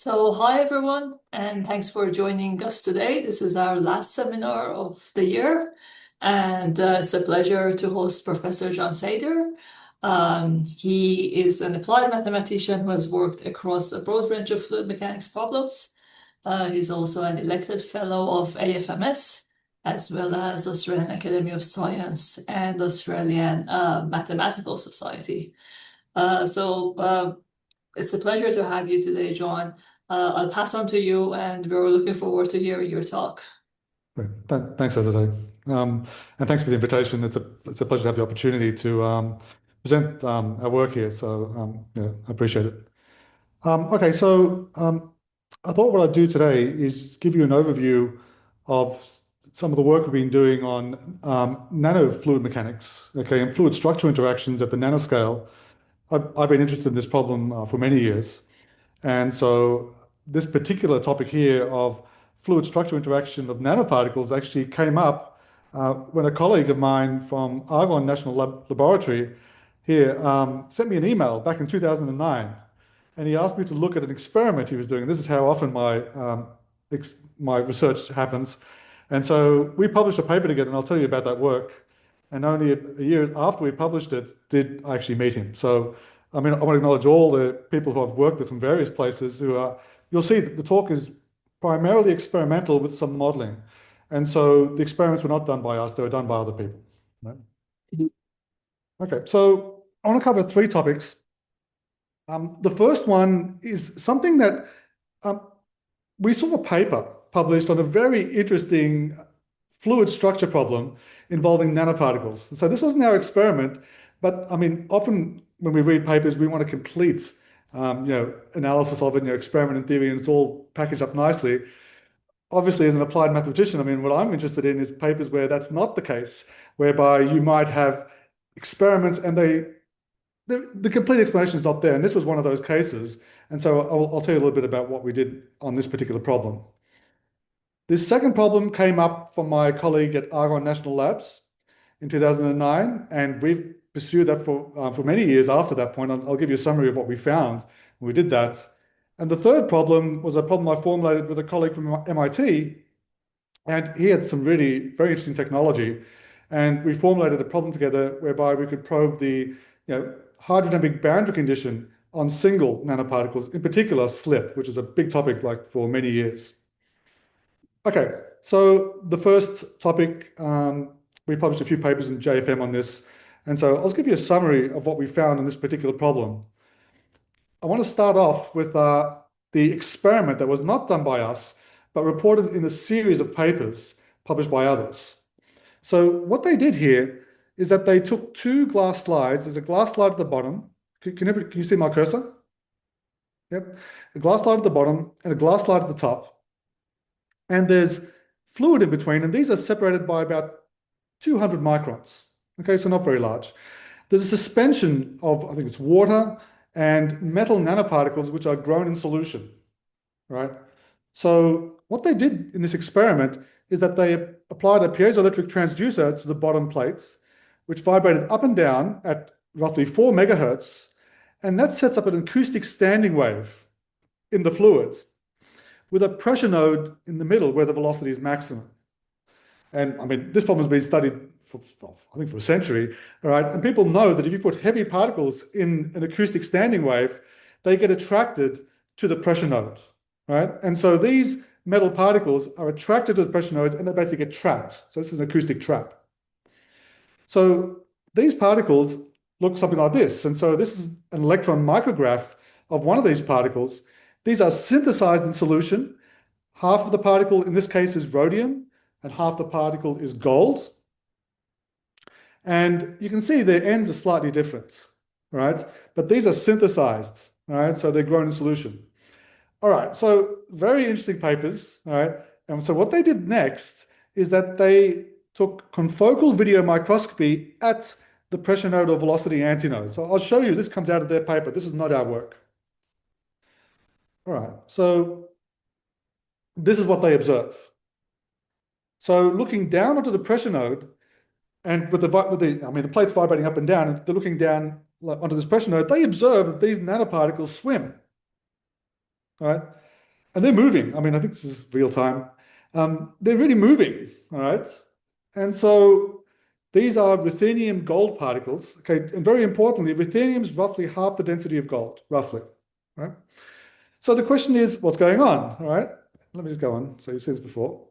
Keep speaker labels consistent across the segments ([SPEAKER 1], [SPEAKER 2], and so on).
[SPEAKER 1] So, hi everyone, and thanks for joining us today. This is our last seminar of the year, and it's a pleasure to host Professor John Sader. He is an applied mathematician who has worked across a broad range of fluid mechanics problems. He's also an elected fellow of AFMS, as well as Australian Academy of Science and Australian Mathematical Society. It's a pleasure to have you today, John. I'll pass on to you, and we're looking forward to hearing your talk.
[SPEAKER 2] Great. Thanks, Azadeh. And thanks for the invitation. It's a pleasure to have the opportunity to present our work here. So yeah, I appreciate it. Okay, so I thought what I'd do today is give you an overview of some of the work we've been doing on nanofluid mechanics, okay, and fluid structure interactions at the nanoscale. I've been interested in this problem for many years. And so this particular topic here of fluid structure interaction of nanoparticles actually came up when a colleague of mine from Argonne National Laboratory here sent me an email back in 2009. And he asked me to look at an experiment he was doing. This is how often my research happens. And so we published a paper together, and I'll tell you about that work. And only a year after we published it, did I actually meet him. So I mean, I want to acknowledge all the people who I've worked with from various places who are, you'll see that the talk is primarily experimental with some modeling. And so the experiments were not done by us, they were done by other people. Right? Okay, so I want to cover three topics. The first one is something that um, we saw a paper published on a very interesting fluid structure problem involving nanoparticles. So this wasn't our experiment, but I mean, often when we read papers, we want to complete, analysis of it, experiment and theory, and it's all packaged up nicely. Obviously, as an applied mathematician, I mean, what I'm interested in is papers where that's not the case, whereby you might have experiments and the complete explanation is not there. And this was one of those cases. And so I'll tell you a little bit about what we did on this particular problem. This second problem came up from my colleague at Argonne National Labs in 2009, and we've pursued that for many years after that point. I'll give you a summary of what we found when we did that. And the third problem was a problem I formulated with a colleague from MIT, and he had some really very interesting technology. And we formulated a problem together whereby we could probe the hydrodynamic boundary condition on single nanoparticles, in particular slip, which is a big topic like for many years. Okay, so the first topic, we published a few papers in JFM on this. And so I'll just give you a summary of what we found in this particular problem. I want to start off with the experiment that was not done by us, but reported in a series of papers published by others. So what they did here is that they took two glass slides. There's a glass slide at the bottom. Can you see my cursor? Yep. A glass slide at the bottom and a glass slide at the top. And there's fluid in between, and these are separated by about 200 microns. Okay, so not very large. There's a suspension of, I think it's water and metal nanoparticles, which are grown in solution, right? So what they did in this experiment is that they applied a piezoelectric transducer to the bottom plates, which vibrated up and down at roughly 4 megahertz, and that sets up an acoustic standing wave in the fluid with a pressure node in the middle where the velocity is maximum. And I mean, this problem has been studied for, I think, for a century, all right? And people know that if you put heavy particles in an acoustic standing wave, they get attracted to the pressure node, right? And so these metal particles are attracted to the pressure nodes and they basically get trapped. So this is an acoustic trap. So these particles look something like this. And so this is an electron micrograph of one of these particles. These are synthesized in solution. Half of the particle in this case is rhodium and half the particle is gold. And you can see their ends are slightly different, right? But these are synthesized, right? So they're grown in solution. All right, so very interesting papers, all right? And so what they did next is that they took confocal video microscopy at the pressure node or velocity antinode. So I'll show you, this comes out of their paper. This is not our work. All right, so this is what they observe. So looking down onto the pressure node, and the plates vibrating up and down, and they're looking down onto this pressure node, they observe that these nanoparticles swim. All right? and they're moving. I mean, I think this is real time. They're really moving, all right? And so these are ruthenium gold particles. Okay, and very importantly, ruthenium is roughly half the density of gold, roughly, right? So the question is, what's going on, all right? Let me just go on. So you've seen this before.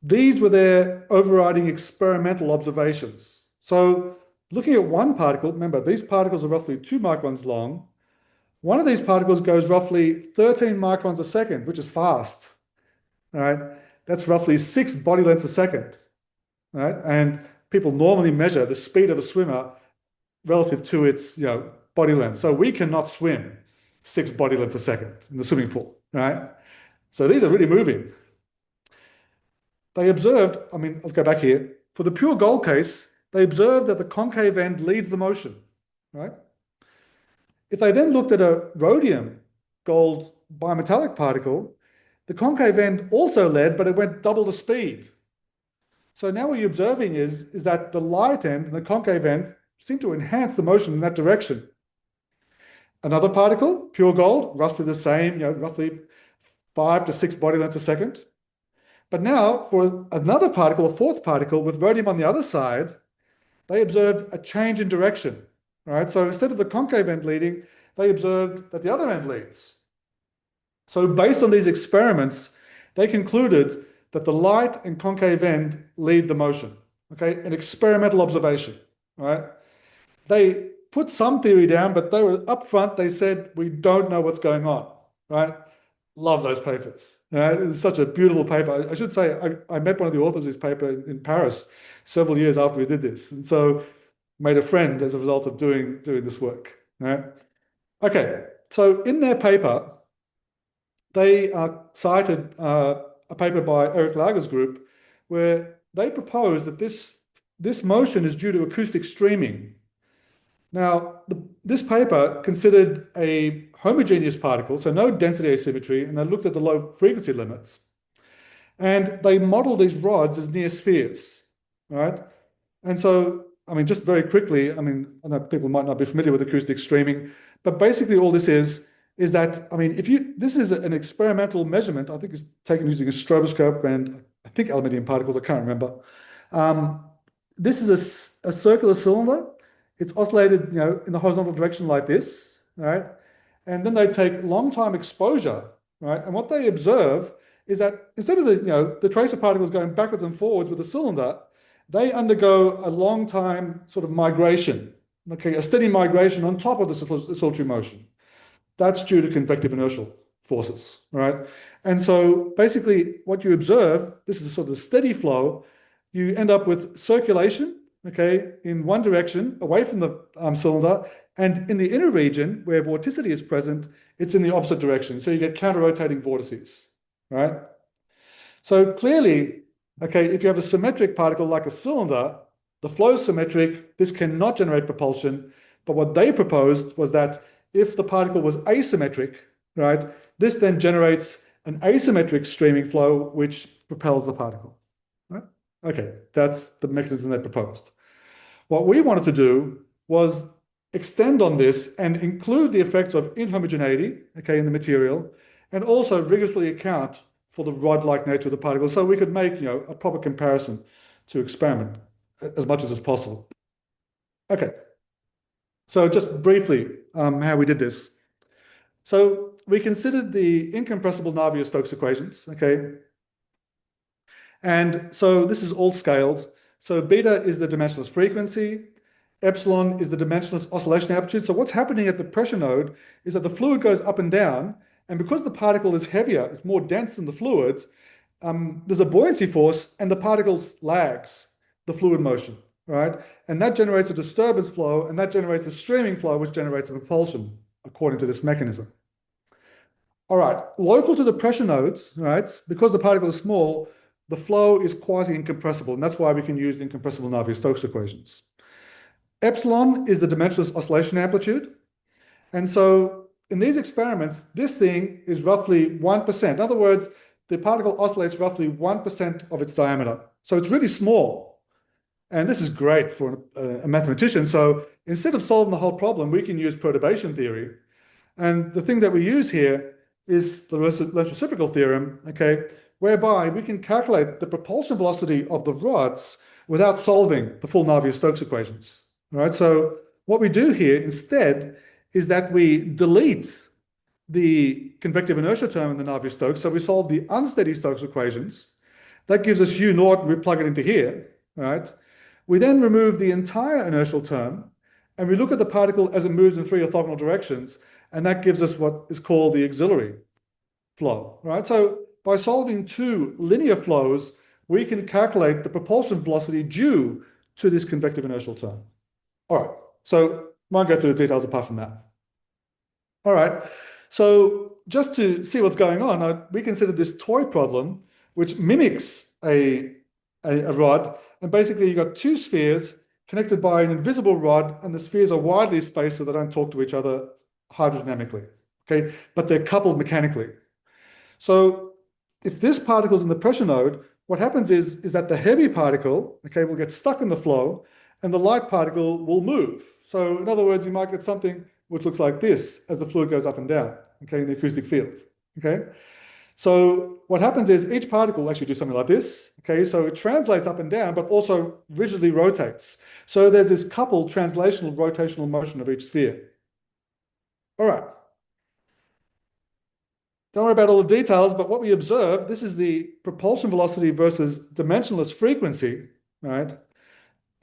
[SPEAKER 2] These were their overriding experimental observations. So looking at one particle, remember, these particles are roughly 2 microns long. One of these particles goes roughly 13 microns a second, which is fast, all right? That's roughly 6 body lengths a second, right? And people normally measure the speed of a swimmer relative to its, body length. So we cannot swim 6 body lengths a second in the swimming pool, right? So these are really moving. They observed, I mean, let's go back here. For the pure gold case, they observed that the concave end leads the motion, right? If they then looked at a rhodium gold bimetallic particle, the concave end also led, but it went double the speed. So now what you're observing is that the light end and the concave end seem to enhance the motion in that direction. Another particle, pure gold, roughly the same, roughly 5 to 6 body lengths a second. But now for another particle, a fourth particle with rhodium on the other side, they observed a change in direction. Right? So instead of the concave end leading, they observed that the other end leads. So based on these experiments, they concluded that the light and concave end lead the motion. Okay, an experimental observation. Right? They put some theory down, but they were upfront. They said, we don't know what's going on. Right? Love those papers. Right? It's such a beautiful paper. I should say, I met one of the authors of this paper in Paris several years after we did this. And so made a friend as a result of doing this work. Right? Okay, so in their paper, they cited a paper by Eric Lager's group where they proposed that this motion is due to acoustic streaming. Now, this paper considered a homogeneous particle, so no density asymmetry, and they looked at the low frequency limits. And they modeled these rods as near spheres, right? And so, I mean, just very quickly, I mean, I know people might not be familiar with acoustic streaming, but basically all this is that, I mean, this is an experimental measurement, I think it's taken using a stroboscope and I think aluminium particles, I can't remember. This is a circular cylinder. It's oscillated, in the horizontal direction like this, right? And then they take long time exposure, right? And what they observe is that instead of the tracer particles going backwards and forwards with the cylinder, they undergo a long time sort of migration, okay, a steady migration on top of the oscillatory motion. That's due to convective inertial forces, right? And so basically what you observe, this is a sort of steady flow, you end up with circulation, okay, in one direction, away from the cylinder, and in the inner region where vorticity is present, it's in the opposite direction. So you get counter-rotating vortices, right? So clearly, okay, if you have a symmetric particle like a cylinder, the flow is symmetric, this cannot generate propulsion. But what they proposed was that if the particle was asymmetric, right, this then generates an asymmetric streaming flow which propels the particle. Right? Okay, that's the mechanism they proposed. What we wanted to do was extend on this and include the effects of inhomogeneity, okay, in the material, and also rigorously account for the rod-like nature of the particle, so we could make, a proper comparison to experiment as much as is possible. Okay, so just briefly, how we did this. So we considered the incompressible Navier-Stokes equations, okay? And so this is all scaled. So beta is the dimensionless frequency, epsilon is the dimensionless oscillation amplitude. So what's happening at the pressure node is that the fluid goes up and down, and because the particle is heavier, it's more dense than the fluid, there's a buoyancy force and the particle lags the fluid motion, right? And that generates a disturbance flow and that generates a streaming flow, which generates a propulsion according to this mechanism. All right, local to the pressure nodes, right? Because the particle is small, the flow is quasi-incompressible, and that's why we can use the incompressible Navier-Stokes equations. Epsilon is the dimensionless oscillation amplitude. And so in these experiments, this thing is roughly 1%. In other words, the particle oscillates roughly 1% of its diameter. So it's really small. And this is great for a mathematician. So instead of solving the whole problem, we can use perturbation theory. And the thing that we use here is the Lorentz reciprocal theorem, okay, whereby we can calculate the propulsion velocity of the rods without solving the full Navier-Stokes equations. All right, so what we do here instead is that we delete the convective inertia term in the Navier-Stokes, so we solve the unsteady Stokes equations. That gives us u naught, we plug it into here, right? We then remove the entire inertial term, and we look at the particle as it moves in three orthogonal directions, and that gives us what is called the auxiliary flow, right? So by solving two linear flows, we can calculate the propulsion velocity due to this convective inertial term. All right, so won't go through the details apart from that. All right, so just to see what's going on, we consider this toy problem, which mimics a rod, and basically you've got two spheres connected by an invisible rod, and the spheres are widely spaced so they don't talk to each other hydrodynamically, okay? But they're coupled mechanically. So if this particle is in the pressure node, what happens is that the heavy particle, okay, will get stuck in the flow, and the light particle will move. So in other words, you might get something which looks like this as the fluid goes up and down, okay, in the acoustic field, okay? So what happens is each particle will actually do something like this, okay? So it translates up and down, but also rigidly rotates. So there's this coupled translational rotational motion of each sphere. All right. Don't worry about all the details, but what we observe, this is the propulsion velocity versus dimensionless frequency, right?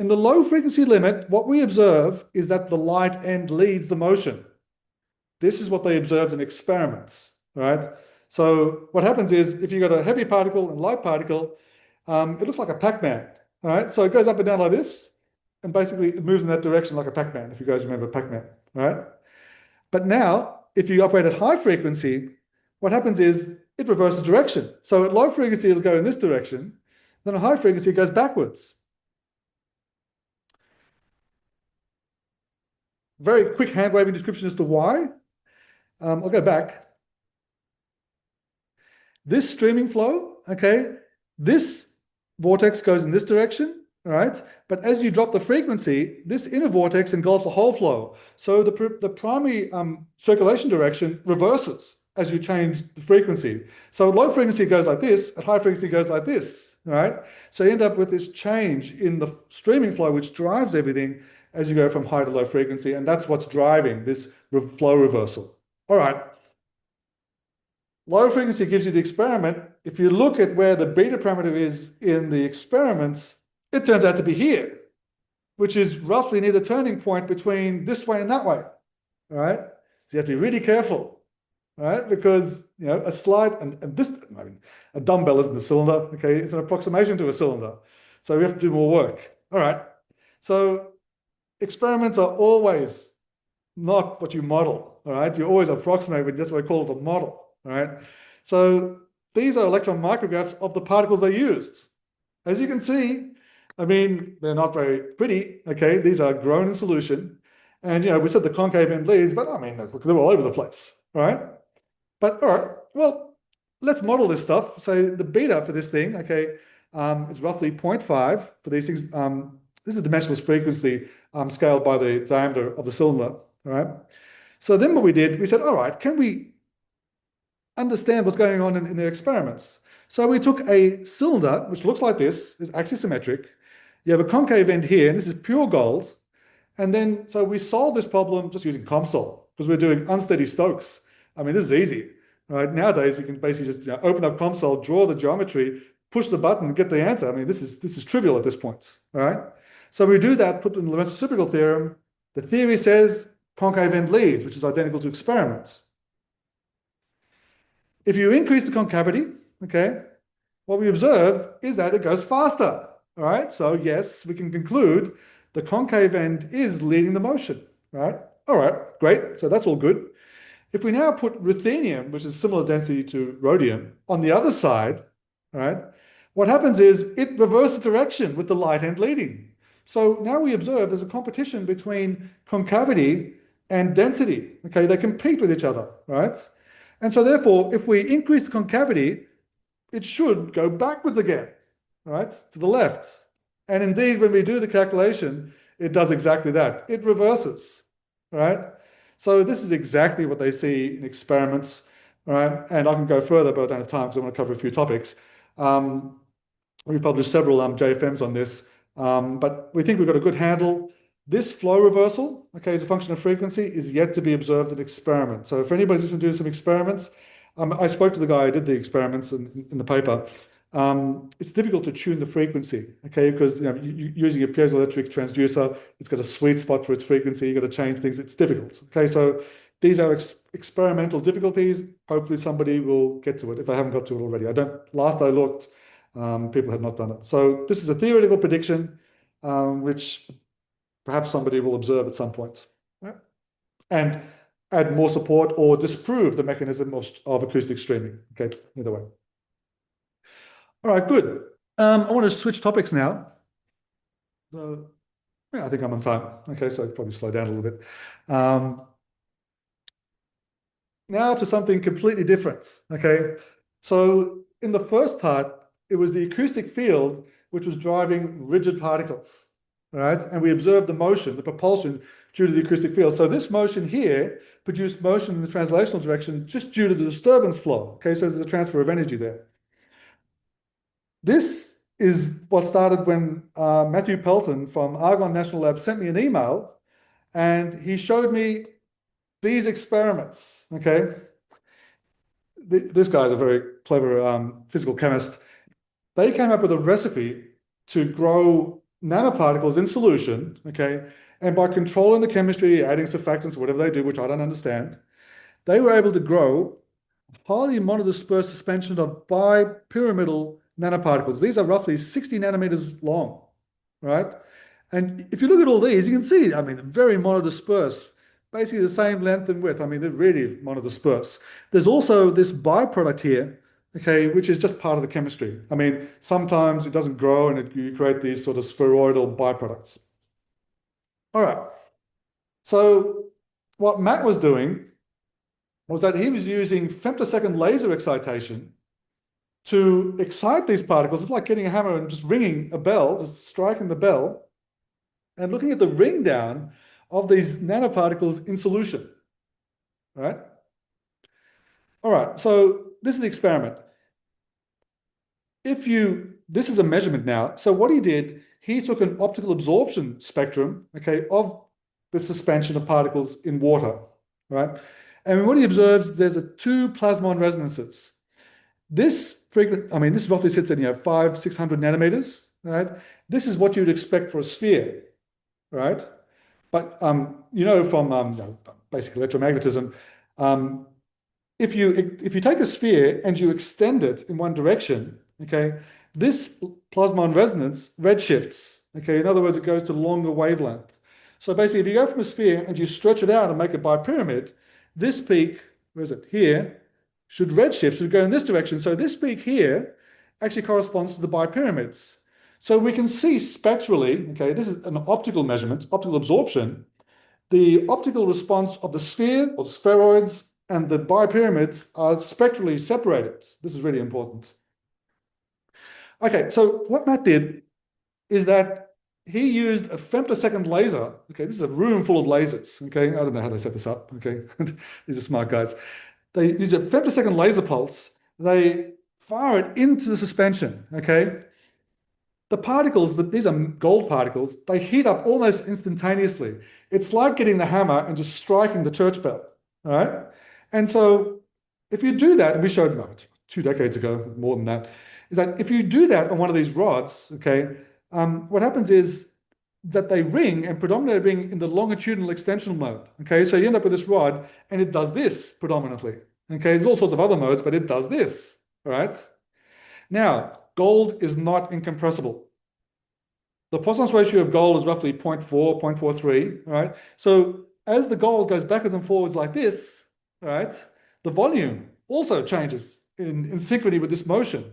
[SPEAKER 2] In the low frequency limit, what we observe is that the light end leads the motion. This is what they observed in experiments, right? So what happens is if you've got a heavy particle and light particle, it looks like a Pac-Man, all right? So it goes up and down like this, and basically it moves in that direction like a Pac-Man, if you guys remember Pac-Man, right? But now, if you operate at high frequency, what happens is it reverses direction. So at low frequency, it'll go in this direction. Then at high frequency, it goes backwards. Very quick hand waving description as to why. I'll go back. This streaming flow, okay, this vortex goes in this direction, all right? But as you drop the frequency, this inner vortex engulfs the whole flow. So the primary circulation direction reverses as you change the frequency. So at low frequency it goes like this, at high frequency it goes like this, right? So you end up with this change in the streaming flow, which drives everything as you go from high to low frequency, and that's what's driving this flow reversal. All right. Low frequency gives you the experiment. If you look at where the beta parameter is in the experiments, it turns out to be here, which is roughly near the turning point between this way and that way, all right? So you have to be really careful, right? Because, you know, a slide, and this, I mean, a dumbbell isn't a cylinder, okay? It's an approximation to a cylinder. So we have to do more work. All right. So experiments are always not what you model, all right? You always approximate, but that's why I call it a model, all right? So these are electron micrographs of the particles they used. As you can see, I mean, they're not very pretty, okay? These are grown in solution. And, you know, we said the concave end leads, but I mean, they're all over the place, all right? But, all right, well, let's model this stuff. So the beta for this thing, okay, is roughly 0.5 for these things. This is dimensionless frequency scaled by the diameter of the cylinder, all right? So then what we did, we said, all right, can we understand what's going on in their experiments? So we took a cylinder, which looks like this, is axisymmetric. You have a concave end here, and this is pure gold. And then, so we solved this problem just using COMSOL, because we're doing unsteady Stokes. I mean, this is easy, right? Nowadays, you can basically just open up COMSOL, draw the geometry, push the button, and get the answer. I mean, this is trivial at this point, all right? So we do that, put in the Lorentz reciprocal theorem. The theory says concave end leads, which is identical to experiments. If you increase the concavity, okay, what we observe is that it goes faster, all right? So yes, we can conclude the concave end is leading the motion, right? All right, great, so that's all good. If we now put ruthenium, which is similar density to rhodium, on the other side, all right, what happens is it reverses direction with the light end leading. So now we observe there's a competition between concavity and density, okay? They compete with each other, right? And so therefore, if we increase the concavity, it should go backwards again, right, to the left. And indeed, when we do the calculation, it does exactly that. It reverses, right? So this is exactly what they see in experiments. All right, and I can go further, but I don't have time because I want to cover a few topics. Um, we've published several JFMs on this, but we think we've got a good handle. This flow reversal, okay, as a function of frequency, is yet to be observed in experiment. So if anybody's interested in doing some experiments, I spoke to the guy who did the experiments in the paper. It's difficult to tune the frequency, okay, because using a piezoelectric transducer, it's got a sweet spot for its frequency. You've got to change things. It's difficult, okay. So these are experimental difficulties. Hopefully, somebody will get to it if they haven't got to it already. I don't. Last I looked, people had not done it. So this is a theoretical prediction, which perhaps somebody will observe at some point, right? And add more support or disprove the mechanism of acoustic streaming. Okay, either way. All right, good. I want to switch topics now. So, yeah, I think I'm on time. Okay, so I'll probably slow down a little bit. Now to something completely different. Okay, so in the first part, it was the acoustic field which was driving rigid particles, right? And we observed the motion, the propulsion due to the acoustic field. So this motion here produced motion in the translational direction just due to the disturbance flow. Okay, so there's a transfer of energy there. This is what started when Matthew Pelton from Argonne National Lab sent me an email and he showed me these experiments. Okay, this guy's a very clever physical chemist. They came up with a recipe to grow nanoparticles in solution, okay? And by controlling the chemistry, adding surfactants, whatever they do, which I don't understand, they were able to grow highly monodispersed suspension of bipyramidal nanoparticles. These are roughly 60 nanometers long, right? And if you look at all these, you can see, I mean, very monodispersed, basically the same length and width. I mean, they're really monodispersed. There's also this byproduct here, okay, which is just part of the chemistry. I mean, sometimes it doesn't grow and you create these sort of spheroidal byproducts. All right. So what Matt was doing was that he was using femtosecond laser excitation to excite these particles. It's like getting a hammer and just ringing a bell, just striking the bell, and looking at the ring down of these nanoparticles in solution, right? All right, so this is the experiment. This is a measurement now. So what he did, he took an optical absorption spectrum, okay, of the suspension of particles in water, right? And what he observes, there's two plasmon resonances. This roughly sits in 500-600 nanometers, right? This is what you'd expect for a sphere, right? But from basic electromagnetism, if you take a sphere and you extend it in one direction, okay, this plasmon resonance redshifts. Okay, in other words, it goes to longer wavelength. So basically, if you go from a sphere and you stretch it out and make it bipyramid, this peak, where is it? Here, should redshift, should go in this direction. So this peak here actually corresponds to the bipyramids. So we can see spectrally, okay, this is an optical measurement, optical absorption, the optical response of the sphere or spheroids and the bipyramids are spectrally separated. This is really important. Okay, so what Matt did is that he used a femtosecond laser. Okay, this is a room full of lasers. Okay, I don't know how they set this up. Okay, these are smart guys. They use a femtosecond laser pulse. They fire it into the suspension. Okay, the particles, these are gold particles, they heat up almost instantaneously. It's like getting the hammer and just striking the church bell. All right, and so if you do that, and we showed 2 decades ago, more than that, is that if you do that on one of these rods, okay, what happens is that they ring and predominantly ring in the longitudinal extensional mode. Okay, so you end up with this rod and it does this predominantly. Okay, there's all sorts of other modes, but it does this. All right. Now, gold is not incompressible. The Poisson's ratio of gold is roughly 0.4, 0.43. Right. So as the gold goes backwards and forwards like this, right, the volume also changes in synchrony with this motion.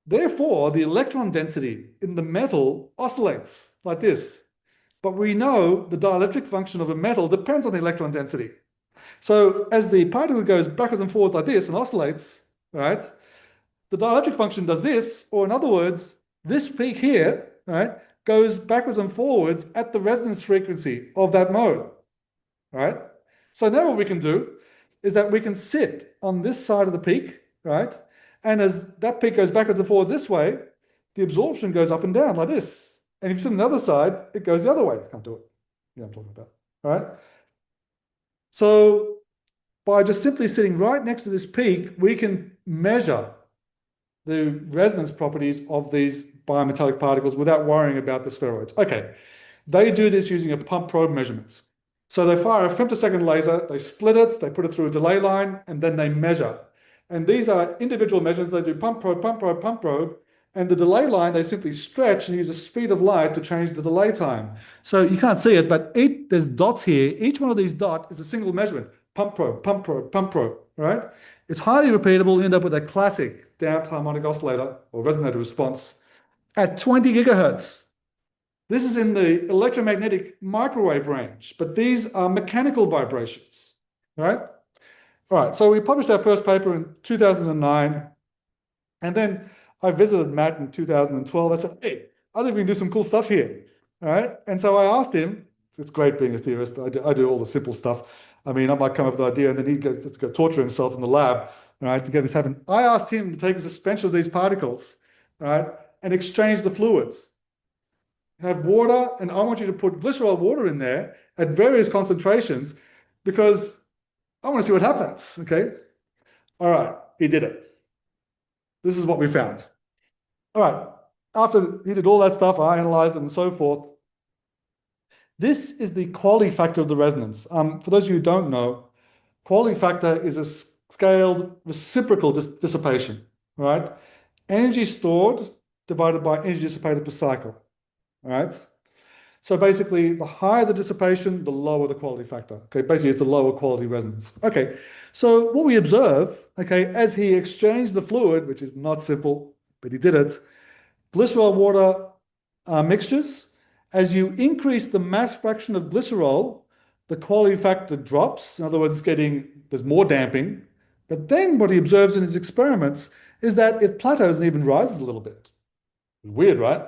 [SPEAKER 2] Therefore, the electron density in the metal oscillates like this. But we know the dielectric function of a metal depends on the electron density. So as the particle goes backwards and forwards like this and oscillates, right, the dielectric function does this, or in other words, this peak here, right, goes backwards and forwards at the resonance frequency of that mode, right? So now what we can do is that we can sit on this side of the peak, right? And as that peak goes backwards and forwards this way, the absorption goes up and down like this. And if you sit on the other side, it goes the other way. Can't do it. You know what I'm talking about. All right. So by just simply sitting right next to this peak, we can measure the resonance properties of these bimetallic particles without worrying about the spheroids. Okay, they do this using a pump probe measurements. So they fire a femtosecond laser, they split it, they put it through a delay line, and then they measure. And these are individual measurements. They do pump probe, pump probe, pump probe. And the delay line, they simply stretch and use the speed of light to change the delay time. So you can't see it, but there's dots here. Each one of these dots is a single measurement. Pump probe, pump probe, pump probe, right? It's highly repeatable. You end up with a classic damped harmonic oscillator or resonator response at 20 gigahertz. This is in the electromagnetic microwave range, but these are mechanical vibrations, right? All right, so we published our first paper in 2009, and then I visited Matt in 2012. I said, hey, I think we can do some cool stuff here, all right? And so I asked him, it's great being a theorist. I do all the simple stuff. I mean, I might come up with an idea and then he'd go torture himself in the lab, all right, to get this happen. I asked him to take a suspension of these particles, all right, and exchange the fluids. Have water, and I want you to put glycerol water in there at various concentrations because I want to see what happens, okay? All right, he did it. This is what we found. All right, after he did all that stuff, I analyzed it and so forth. This is the quality factor of the resonance. For those of you who don't know, quality factor is a scaled reciprocal dissipation, right? Energy stored divided by energy dissipated per cycle, all right? So basically, the higher the dissipation, the lower the quality factor. Okay, basically it's a lower quality resonance. Okay, so what we observe, okay, as he exchanged the fluid, which is not simple, but he did it, glycerol water mixtures, as you increase the mass fraction of glycerol, the quality factor drops. In other words, there's more damping. But then what he observes in his experiments is that it plateaus and even rises a little bit. Weird, right?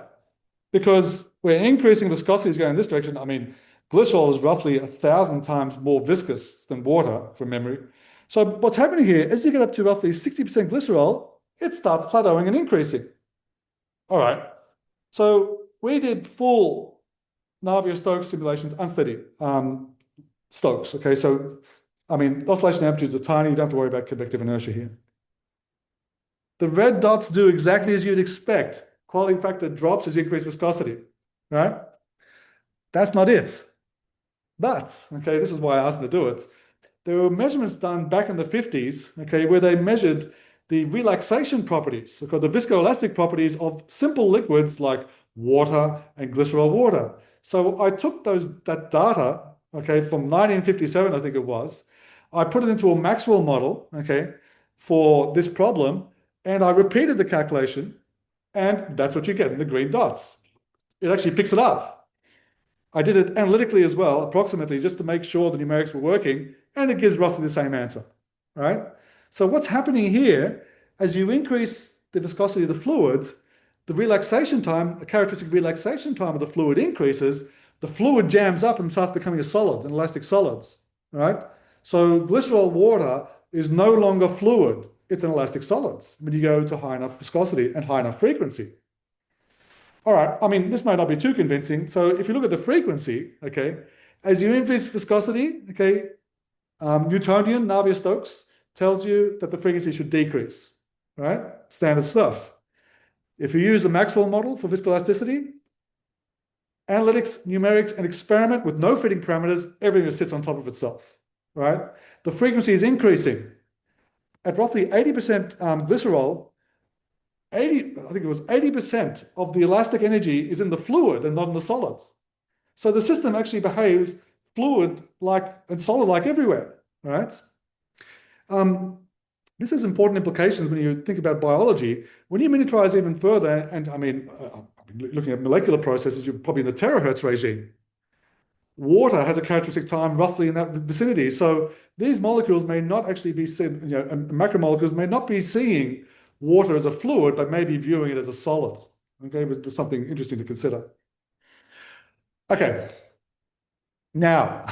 [SPEAKER 2] Because we're increasing viscosity is going in this direction. I mean, glycerol is roughly 1,000 times more viscous than water from memory. So what's happening here, as you get up to roughly 60% glycerol, it starts plateauing and increasing. All right. So we did full Navier-Stokes simulations, unsteady Stokes. Okay, so I mean, oscillation amplitudes are tiny. You don't have to worry about convective inertia here. The red dots do exactly as you'd expect. Quality factor drops as you increase viscosity, right? That's not it. But, okay, this is why I asked them to do it. There were measurements done back in the 50s, okay, where they measured the relaxation properties, so-called the viscoelastic properties of simple liquids like water and glycerol water. So I took that data, okay, from 1957, I think it was. I put it into a Maxwell model, okay, for this problem, and I repeated the calculation, and that's what you get in the green dots. It actually picks it up. I did it analytically as well, approximately, just to make sure the numerics were working, and it gives roughly the same answer, right? So what's happening here, as you increase the viscosity of the fluids, the relaxation time, a characteristic relaxation time of the fluid increases, the fluid jams up and starts becoming a solid, an elastic solids, right? So glycerol water is no longer fluid, it's an elastic solid when you go to high enough viscosity and high enough frequency. All right, I mean, this might not be too convincing. So if you look at the frequency, okay, as you increase viscosity, okay, Newtonian Navier-Stokes tells you that the frequency should decrease, right? Standard stuff. If you use the Maxwell model for viscoelasticity, analytics, numerics, and experiment with no fitting parameters, everything just sits on top of itself, right? The frequency is increasing. At roughly 80% glycerol, I think it was 80% of the elastic energy is in the fluid and not in the solids. So the system actually behaves fluid-like and solid-like everywhere, right? This has important implications when you think about biology. When you miniaturize even further, and I mean, looking at molecular processes, you're probably in the terahertz regime. Water has a characteristic time roughly in that vicinity. So these molecules may not actually be seen, macromolecules may not be seeing water as a fluid, but maybe viewing it as a solid. Okay, but there's something interesting to consider. Okay, now,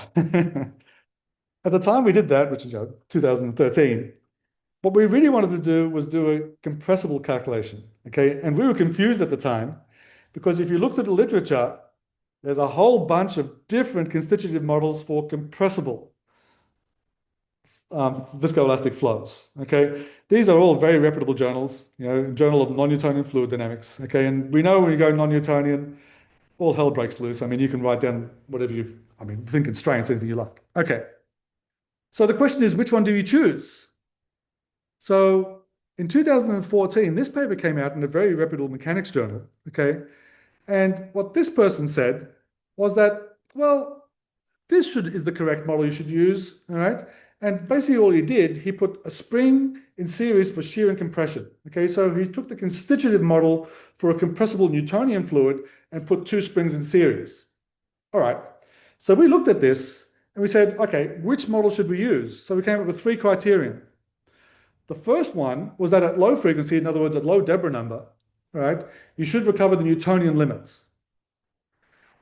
[SPEAKER 2] At the time we did that, which is 2013, what we really wanted to do was do a compressible calculation. Okay, and we were confused at the time because if you looked at the literature, there's a whole bunch of different constitutive models for compressible viscoelastic flows. Okay, these are all very reputable journals. Journal of Non-Newtonian Fluid Dynamics. Okay, and we know when you go non-Newtonian, all hell breaks loose. I mean, you can write down whatever you've, I mean, think constraints, anything you like. Okay, so the question is, which one do you choose? So in 2014, this paper came out in a very reputable mechanics journal. Okay, and what this person said was that, well, is the correct model you should use, all right? And basically all he did, he put a spring in series for shear and compression. Okay, so he took the constitutive model for a compressible Newtonian fluid and put two springs in series. All right, so we looked at this and we said, okay, which model should we use? So we came up with three criterion. The first one was that at low frequency, in other words, at low Deborah number, all right, you should recover the Newtonian limits.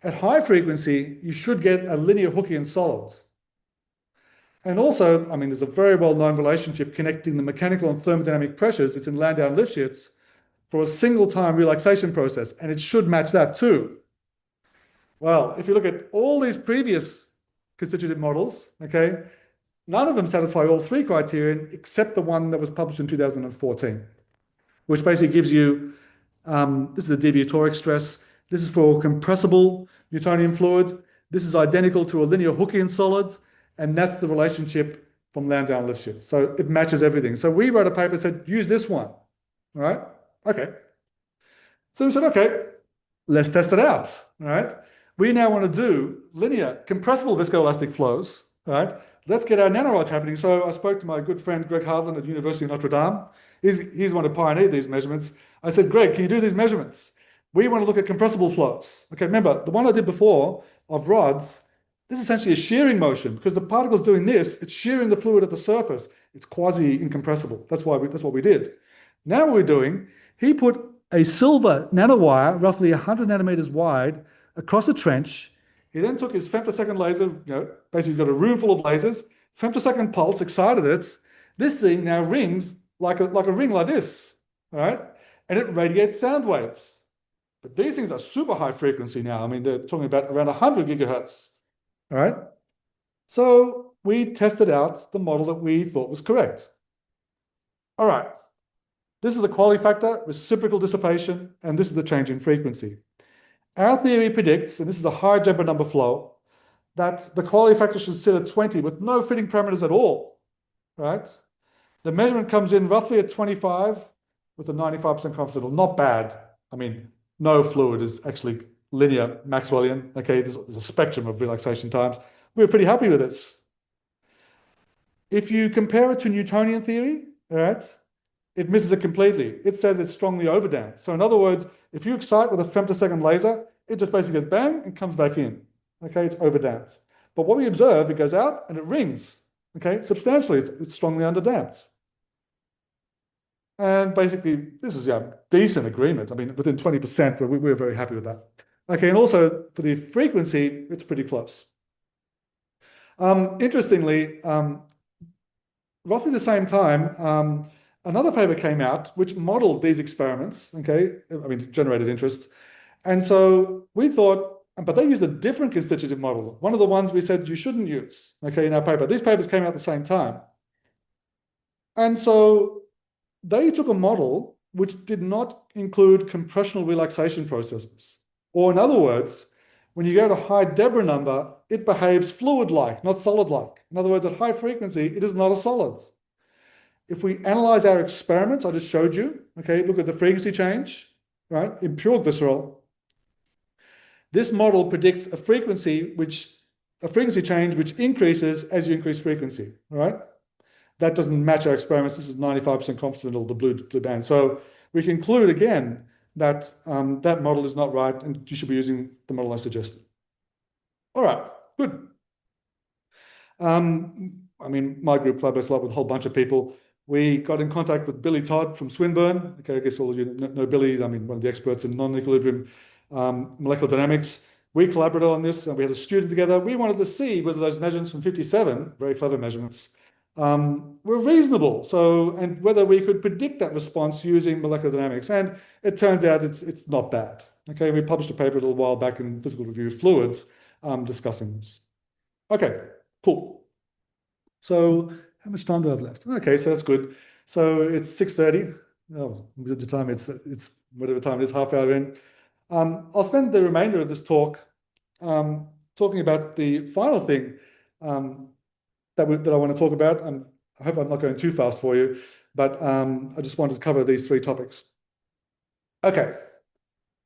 [SPEAKER 2] At high frequency, you should get a linear Hookean solid. And also, I mean, there's a very well-known relationship connecting the mechanical and thermodynamic pressures. It's in Landau and Lifshitz for a single-time relaxation process, and it should match that too. Well, if you look at all these previous constitutive models, okay, none of them satisfy all three criterion except the one that was published in 2014, which basically gives you, this is a deviatoric stress. This is for compressible Newtonian fluid. This is identical to a linear Hookean solid. And that's the relationship from Landau and Lifshitz. So it matches everything. So we wrote a paper that said, use this one. All right? Okay. So we said, okay, let's test it out. All right? We now want to do linear compressible viscoelastic flows. All right? Let's get our nanorods happening. So I spoke to my good friend Greg Harlan at the University of Notre Dame. He's one who pioneered these measurements. I said, Greg, can you do these measurements? We want to look at compressible flows. Okay, remember, the one I did before of rods, this is essentially a shearing motion because the particle's doing this, it's shearing the fluid at the surface. It's quasi-incompressible. That's what we did. Now what we're doing, he put a silver nanowire, roughly 100 nanometers wide, across a trench. He then took his femtosecond laser, basically got a room full of lasers, femtosecond pulse, excited it. This thing now rings like a ring like this, all right? And it radiates sound waves. But these things are super high frequency now. I mean, they're talking about around 100 gigahertz. All right. So we tested out the model that we thought was correct. All right. This is the quality factor, reciprocal dissipation, and this is the change in frequency. Our theory predicts, and this is a high Deborah number flow, that the quality factor should sit at 20 with no fitting parameters at all. Right? The measurement comes in roughly at 25 with a 95% confidence interval. Not bad. I mean, no fluid is actually linear Maxwellian. Okay, there's a spectrum of relaxation times. We're pretty happy with this. If you compare it to Newtonian theory, all right, it misses it completely. It says it's strongly overdamped. So in other words, if you excite with a femtosecond laser, it just basically goes bang and comes back in. Okay, it's overdamped. But what we observe, it goes out and it rings. Okay, substantially, it's strongly underdamped. And basically, this is decent agreement. I mean, within 20%, but we're very happy with that. Okay, and also for the frequency, it's pretty close. Interestingly, roughly the same time, another paper came out which modeled these experiments, okay? I mean, generated interest. And so we thought, but they used a different constitutive model. One of the ones we said you shouldn't use, okay, in our paper. These papers came out at the same time. And so they took a model which did not include compressional relaxation processes. Or in other words, when you go to high Deborah number, it behaves fluid-like, not solid-like. In other words, at high frequency, it is not a solid. If we analyze our experiments I just showed you, okay, look at the frequency change, right, in pure glycerol. This model predicts a frequency change which increases as you increase frequency, right? That doesn't match our experiments. This is 95% confidence interval, the blue band. So we conclude again that that model is not right and you should be using the model I suggested. All right, good. I mean, my group collaborates a lot with a whole bunch of people. We got in contact with Billy Todd from Swinburne. Okay, I guess all of you know Billy. I mean, one of the experts in non-equilibrium molecular dynamics. We collaborated on this and we had a student together. We wanted to see whether those measurements from 57, very clever measurements, were reasonable. So, and whether we could predict that response using molecular dynamics. And it turns out it's not bad. Okay, we published a paper a little while back in Physical Review of Fluids discussing this. Okay, cool. So how much time do I have left? Okay, so that's good. So it's 6:30. Oh, the time it's whatever time it is, half hour in. I'll spend the remainder of this talk talking about the final thing that I want to talk about. I hope I'm not going too fast for you, but I just wanted to cover these three topics. Okay,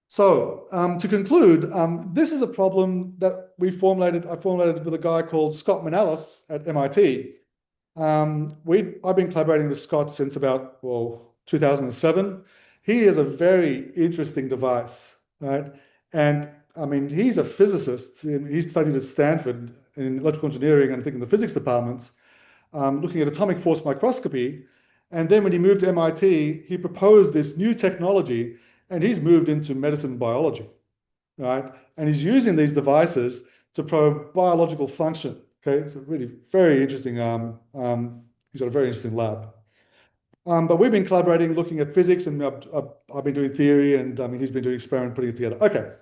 [SPEAKER 2] so to conclude, this is a problem that I formulated with a guy called Scott Manalis at MIT. I've been collaborating with Scott since about, well, 2007. He has a very interesting device, right? And I mean, he's a physicist. He studied at Stanford in electrical engineering and I think in the physics departments, looking at atomic force microscopy. And then when he moved to MIT, he proposed this new technology and he's moved into medicine and biology, right? And he's using these devices to probe biological function. Okay, it's a really very interesting. He's got a very interesting lab. But we've been collaborating, looking at physics, and I've been doing theory, and I mean he's been doing experiment, putting it together. Okay,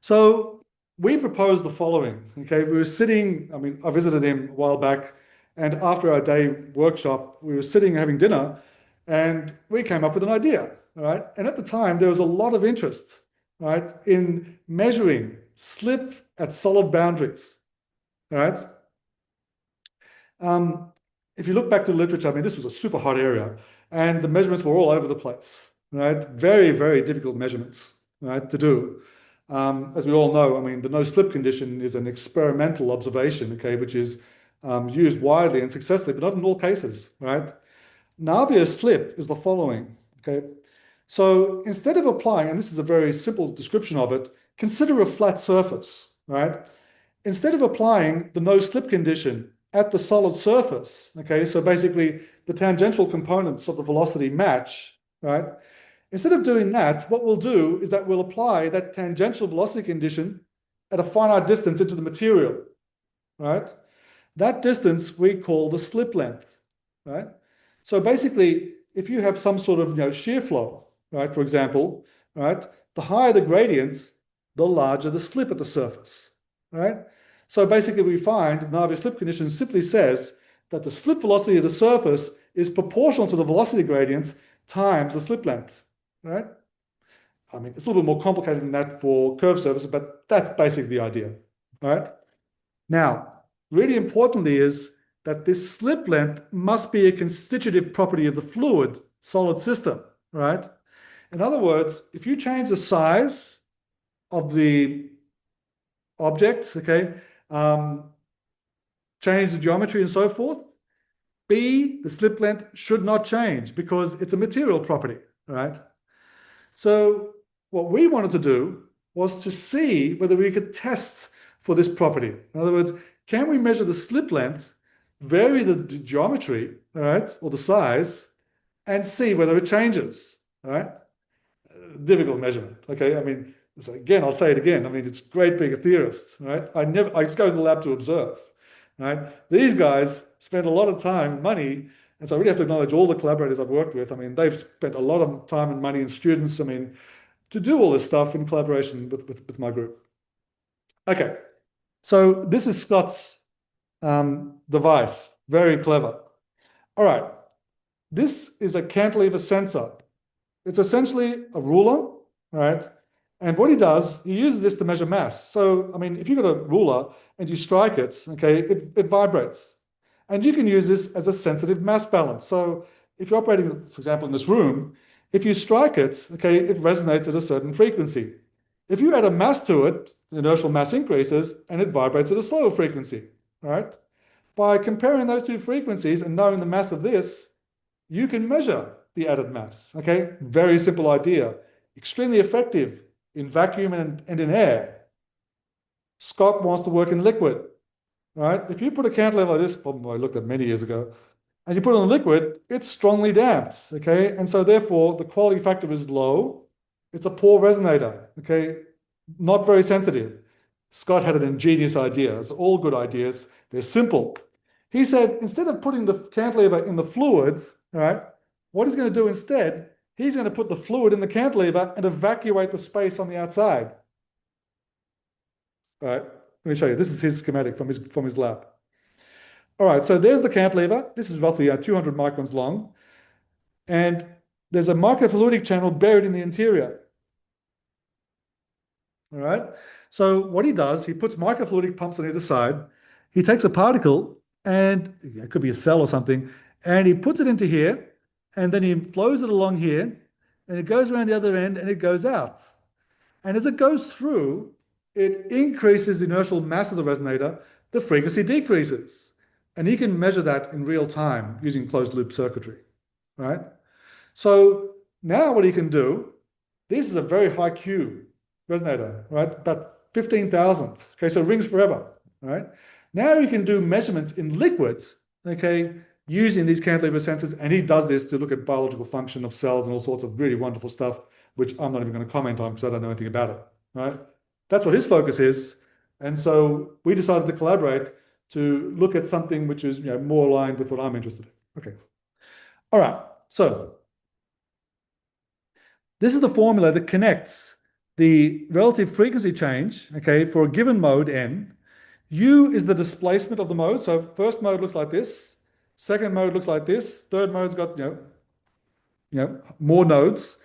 [SPEAKER 2] so we proposed the following. Okay, we were sitting. I mean, I visited him a while back, and after our day workshop, we were sitting having dinner, and we came up with an idea. All right, and at the time there was a lot of interest, right, in measuring slip at solid boundaries. All right. If you look back to the literature, I mean, this was a super hot area, and the measurements were all over the place, right? Very, very difficult measurements, right, to do. As we all know, I mean, the no slip condition is an experimental observation, okay, which is used widely and successfully, but not in all cases, right? Navier slip is the following, okay? So instead of applying, and this is a very simple description of it, consider a flat surface, right? Instead of applying the no slip condition at the solid surface, okay, so basically the tangential components of the velocity match, right? Instead of doing that, what we'll do is that we'll apply that tangential velocity condition at a finite distance into the material, right? That distance we call the slip length, right? So basically, if you have some sort of shear flow, right, for example, right, the higher the gradient, the larger the slip at the surface, right? So basically we find the Navier slip condition simply says that the slip velocity of the surface is proportional to the velocity gradient times the slip length, right? I mean, it's a little bit more complicated than that for curved surfaces, but that's basically the idea, right? Now, really importantly is that this slip length must be a constitutive property of the fluid solid system, right? In other words, if you change the size of the object, okay, change the geometry and so forth, B, the slip length should not change because it's a material property, right? So what we wanted to do was to see whether we could test for this property. In other words, can we measure the slip length, vary the geometry, all right, or the size, and see whether it changes, all right? Difficult measurement, okay? I mean, again, I'll say it again. I mean, it's great being a theorist, right? I just go to the lab to observe, right? These guys spend a lot of time, money, and so I really have to acknowledge all the collaborators I've worked with. I mean, they've spent a lot of time and money and students, I mean, to do all this stuff in collaboration with my group. Okay, so this is Scott's device, very clever. All right, this is a cantilever sensor. It's essentially a ruler, right? And what he does, he uses this to measure mass. So, I mean, if you've got a ruler and you strike it, okay, it vibrates. And you can use this as a sensitive mass balance. So if you're operating, for example, in this room, if you strike it, okay, it resonates at a certain frequency. If you add a mass to it, the inertial mass increases and it vibrates at a slower frequency, right? By comparing those two frequencies and knowing the mass of this, you can measure the added mass, okay? Very simple idea. Extremely effective in vacuum and in air. Scott wants to work in liquid, right? If you put a cantilever like this, problem I looked at many years ago, and you put it on liquid, it's strongly damped, okay? And so therefore, the quality factor is low. It's a poor resonator, okay? not very sensitive. Scott had an ingenious idea. It's all good ideas. They're simple. He said, instead of putting the cantilever in the fluids, all right, what he's going to do instead, he's going to put the fluid in the cantilever and evacuate the space on the outside. All right, let me show you. This is his schematic from his lab. All right, so there's the cantilever. This is roughly 200 microns long. And there's a microfluidic channel buried in the interior. All right. So what he does, he puts microfluidic pumps on either side. He takes a particle, and it could be a cell or something, and he puts it into here, and then he flows it along here, and it goes around the other end, and it goes out. And as it goes through, it increases the inertial mass of the resonator, the frequency decreases. And he can measure that in real time using closed loop circuitry, right? So now what he can do, this is a very high Q resonator, right? About 15,000. Okay, so it rings forever, right? Now he can do measurements in liquids, okay, using these cantilever sensors, and he does this to look at biological function of cells and all sorts of really wonderful stuff, which I'm not even going to comment on because I don't know anything about it, right? That's what his focus is. And so we decided to collaborate to look at something which is more aligned with what I'm interested in. Okay. All right. So this is the formula that connects the relative frequency change, okay, for a given mode n. U is the displacement of the mode. So first mode looks like this. Second mode looks like this. Third mode's got, more nodes.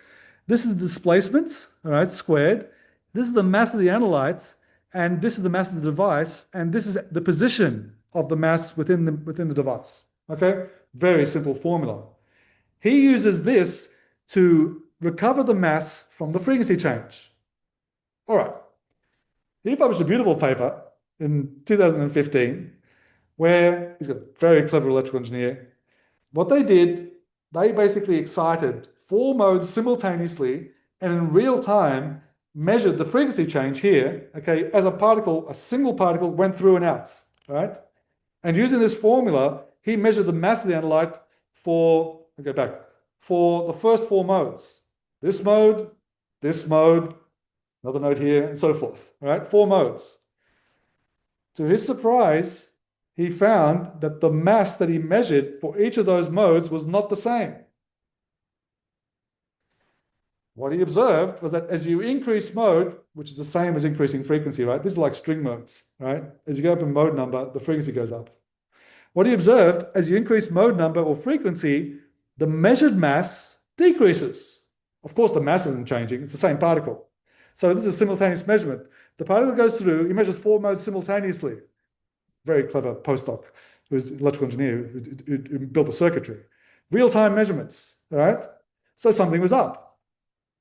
[SPEAKER 2] This is the displacement, all right, squared. This is the mass of the analyte, and this is the mass of the device, and this is the position of the mass within the device. Okay? Very simple formula. He uses this to recover the mass from the frequency change. All right. He published a beautiful paper in 2015 where he's a very clever electrical engineer. What they did, they basically excited four modes simultaneously and in real time measured the frequency change here, okay, as a single particle went through and out, right? And using this formula, he measured the mass of the analyte for, I'll go back, for the first four modes. This mode, another node here, and so forth, right? Four modes. To his surprise, he found that the mass that he measured for each of those modes was not the same. What he observed was that as you increase mode, which is the same as increasing frequency, right? This is like string modes, right? As you go up in mode number, the frequency goes up. What he observed, as you increase mode number or frequency, the measured mass decreases. Of course, the mass isn't changing. It's the same particle. So this is a simultaneous measurement. The particle goes through, he measures four modes simultaneously. Very clever postdoc who's an electrical engineer who built the circuitry. Real-time measurements, all right? So something was up.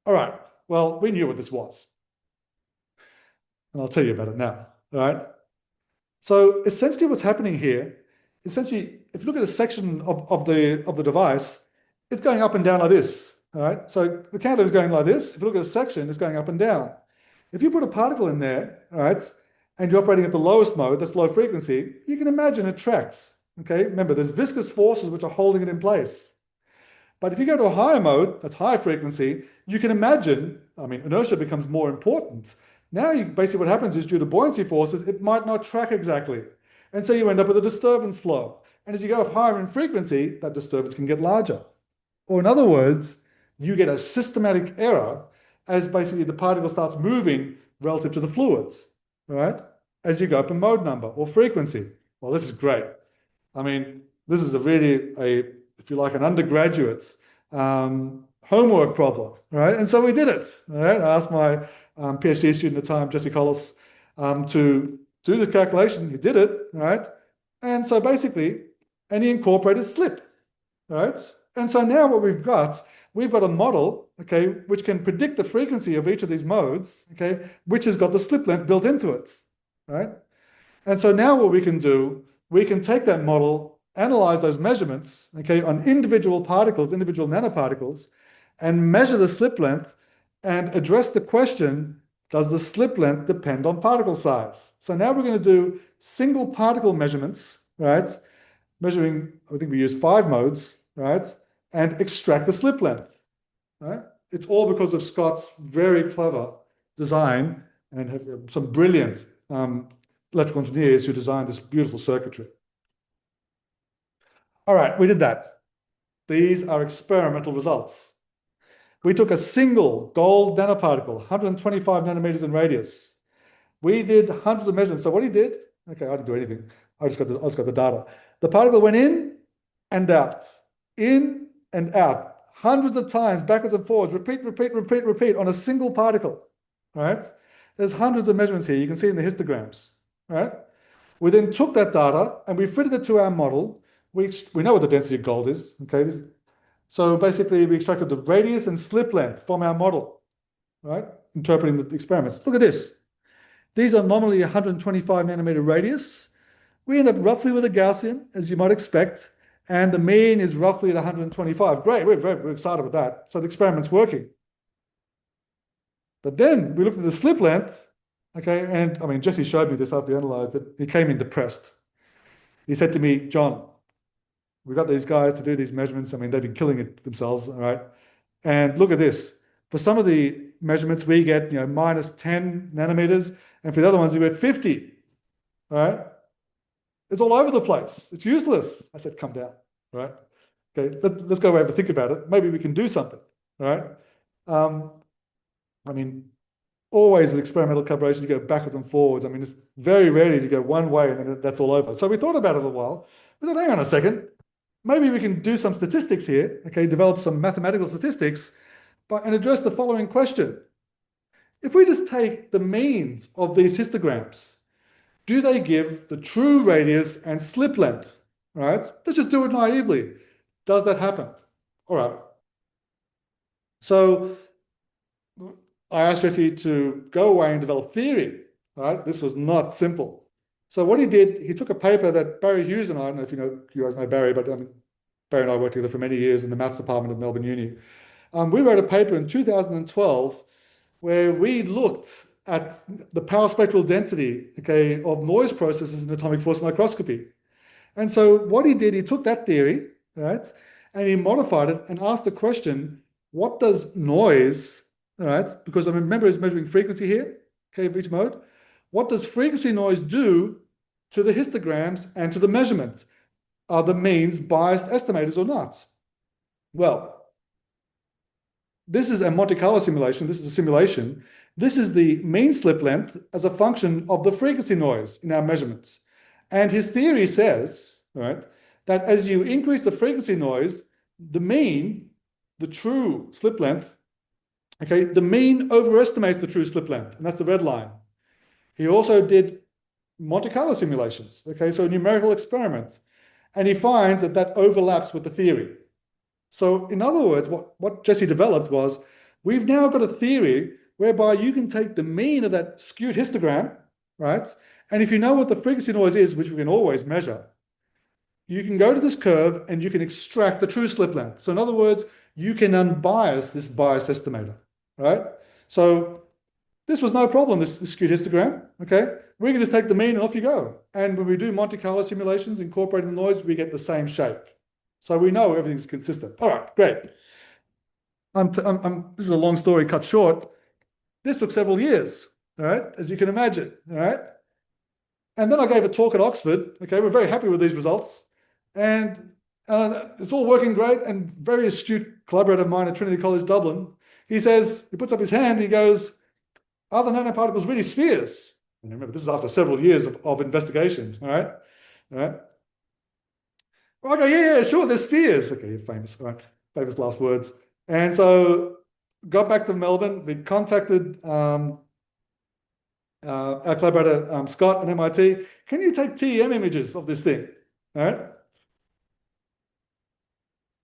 [SPEAKER 2] All right, well, we knew what this was. And I'll tell you about it now, all right? So essentially what's happening here, essentially, if you look at a section of the device, it's going up and down like this, all right? So the cantilever is going like this. If you look at a section, it's going up and down. If you put a particle in there, all right, and you're operating at the lowest mode, that's low frequency, you can imagine it tracks, okay? Remember, there's viscous forces which are holding it in place. But if you go to a higher mode, that's high frequency, you can imagine, inertia becomes more important. Now, basically what happens is due to buoyancy forces, it might not track exactly. And so you end up with a disturbance flow. And as you go up higher in frequency, that disturbance can get larger. Or in other words, you get a systematic error as basically the particle starts moving relative to the fluids, right? As you go up in mode number or frequency. Well, this is great. This is if you like, an undergraduate's homework problem, right? And so we did it, right? I asked my PhD student at the time, Jesse Collis, to do the calculation. He did it, right? And so basically, and he incorporated slip, right? And so now what we've got a model, okay, which can predict the frequency of each of these modes, okay, which has got the slip length built into it, right? And so now what we can do, we can take that model, analyze those measurements, okay, on individual particles, individual nanoparticles, and measure the slip length and address the question, does the slip length depend on particle size? So now we're going to do single particle measurements, right? Measuring, I think we use 5 modes, right? And extract the slip length, right? It's all because of Scott's very clever design and have some brilliant electrical engineers who designed this beautiful circuitry. All right, we did that. These are experimental results. We took a single gold nanoparticle, 125 nanometers in radius. We did hundreds of measurements. So what he did, okay, I didn't do anything. I just got the data. The particle went in and out, hundreds of times, backwards and forwards, repeat on a single particle, right? There's hundreds of measurements here. You can see in the histograms, right? We then took that data and we fitted it to our model. We know what the density of gold is, okay? So basically, we extracted the radius and slip length from our model, right? Interpreting the experiments. Look at this. These are normally 125 nanometer radius. We end up roughly with a Gaussian, as you might expect, and the mean is roughly at 125. Great, we're excited with that. So the experiment's working. But then we looked at the slip length, okay, and I mean, Jesse showed me this after he analyzed it. He came in depressed. He said to me, John, we've got these guys to do these measurements. I mean, they've been killing it themselves, all right? And look at this. For some of the measurements, we get, minus 10 nanometers, and for the other ones, we get 50, all right? It's all over the place. It's useless. I said, come down, all right? Okay, let's go away and think about it. Maybe we can do something, all right? I mean, always with experimental collaborations, you go backwards and forwards. I mean, it's very rarely to go one way and then that's all over. So we thought about it a while. We thought, hang on a second. Maybe we can do some statistics here, okay, develop some mathematical statistics, and address the following question. If we just take the means of these histograms, do they give the true radius and slip length, right? Let's just do it naively. Does that happen? All right. So I asked Jesse to go away and develop theory, right? This was not simple. So what he did, he took a paper that Barry Hughes and I don't know if you guys know Barry, but Barry and I worked together for many years in the maths department of Melbourne Uni. We wrote a paper in 2012 where we looked at the power spectral density, okay, of noise processes in atomic force microscopy. And so what he did, he took that theory, right, and he modified it and asked the question, what does noise, all right, because I remember he's measuring frequency here, okay, of each mode. What does frequency noise do to the histograms and to the measurement? Are the means biased estimators or not? Well, this is a Monte Carlo simulation. This is a simulation. This is the mean slip length as a function of the frequency noise in our measurements. And his theory says, right, that as you increase the frequency noise, the mean, the true slip length, okay, the mean overestimates the true slip length, and that's the red line. He also did Monte Carlo simulations, okay, so numerical experiments, and he finds that that overlaps with the theory. So in other words, what Jesse developed was, we've now got a theory whereby you can take the mean of that skewed histogram, right? And if you know what the frequency noise is, which we can always measure, you can go to this curve and you can extract the true slip length. So in other words, you can unbias this bias estimator, right? So this was no problem, this skewed histogram, okay? We can just take the mean and off you go. And when we do Monte Carlo simulations incorporating noise, we get the same shape. So we know everything's consistent. All right, great. This is a long story cut short. This took several years, all right, as you can imagine, all right? And then I gave a talk at Oxford. Okay, we're very happy with these results. And it's all working great. And very astute collaborator of mine at Trinity College Dublin, he puts up his hand, he goes, are the nanoparticles really spheres? And remember, this is after several years of investigation, all right? All right. Well, I go, yeah, sure, they're spheres. Okay, famous, all right, famous last words. And so got back to Melbourne. We contacted our collaborator, Scott at MIT. Can you take TEM images of this thing? All right.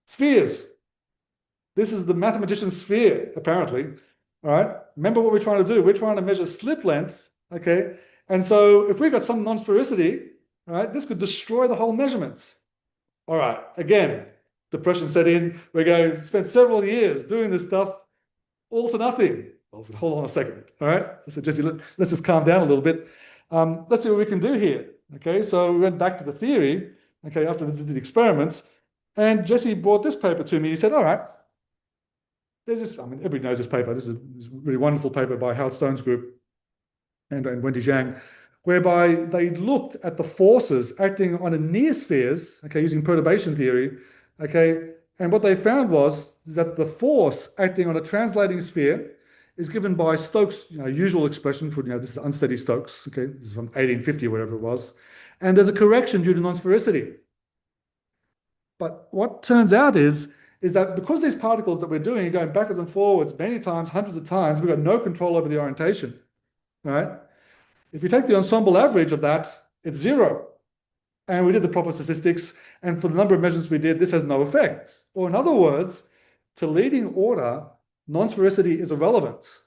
[SPEAKER 2] Spheres. This is the mathematician's sphere, apparently. All right. Remember what we're trying to do? We're trying to measure slip length. Okay. And so if we've got some non-sphericity, all right, this could destroy the whole measurements. All right. Again, depression set in. We're going to spend several years doing this stuff all for nothing. Oh, hold on a second. All right. So Jesse, let's just calm down a little bit. Let's see what we can do here. Okay. So we went back to the theory. Okay. After the experiments, and Jesse brought this paper to me. He said, all right, there's this, I mean, everybody knows this paper. This is a really wonderful paper by Howard Stone's group. and Wendy Zhang, whereby they looked at the forces acting on near-spheres, okay, using perturbation theory, okay, and what they found was that the force acting on a translating sphere is given by Stokes' usual expression for, this is unsteady Stokes, okay, this is from 1850 or whatever it was, and there's a correction due to non-sphericity. But what turns out is that because these particles that we're doing are going backwards and forwards many times, hundreds of times, we've got no control over the orientation, right? If you take the ensemble average of that, it's zero. And we did the proper statistics, and for the number of measurements we did, this has no effect. Or in other words, to leading order, non-sphericity is irrelevant.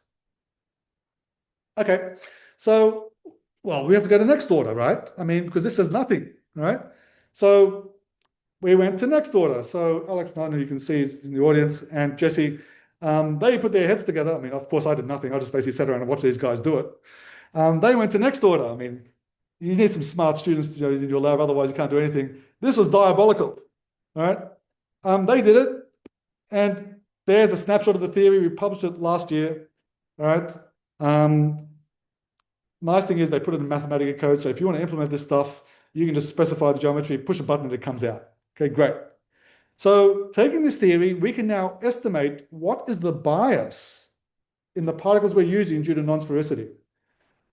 [SPEAKER 2] Okay, so, well, we have to go to next order, right? I mean, because this says nothing, right? So we went to next order. So Alex Nine, you can see is in the audience, and Jesse, they put their heads together. I mean, of course, I did nothing. I just basically sat around and watched these guys do it. They went to next order. I mean, you need some smart students to, in your lab, otherwise you can't do anything. This was diabolical, all right? They did it, and there's a snapshot of the theory. We published it last year, all right? Nice thing is they put it in Mathematica code, so if you want to implement this stuff, you can just specify the geometry, push a button, and it comes out. Okay, great. So taking this theory, we can now estimate what is the bias in the particles we're using due to non-sphericity.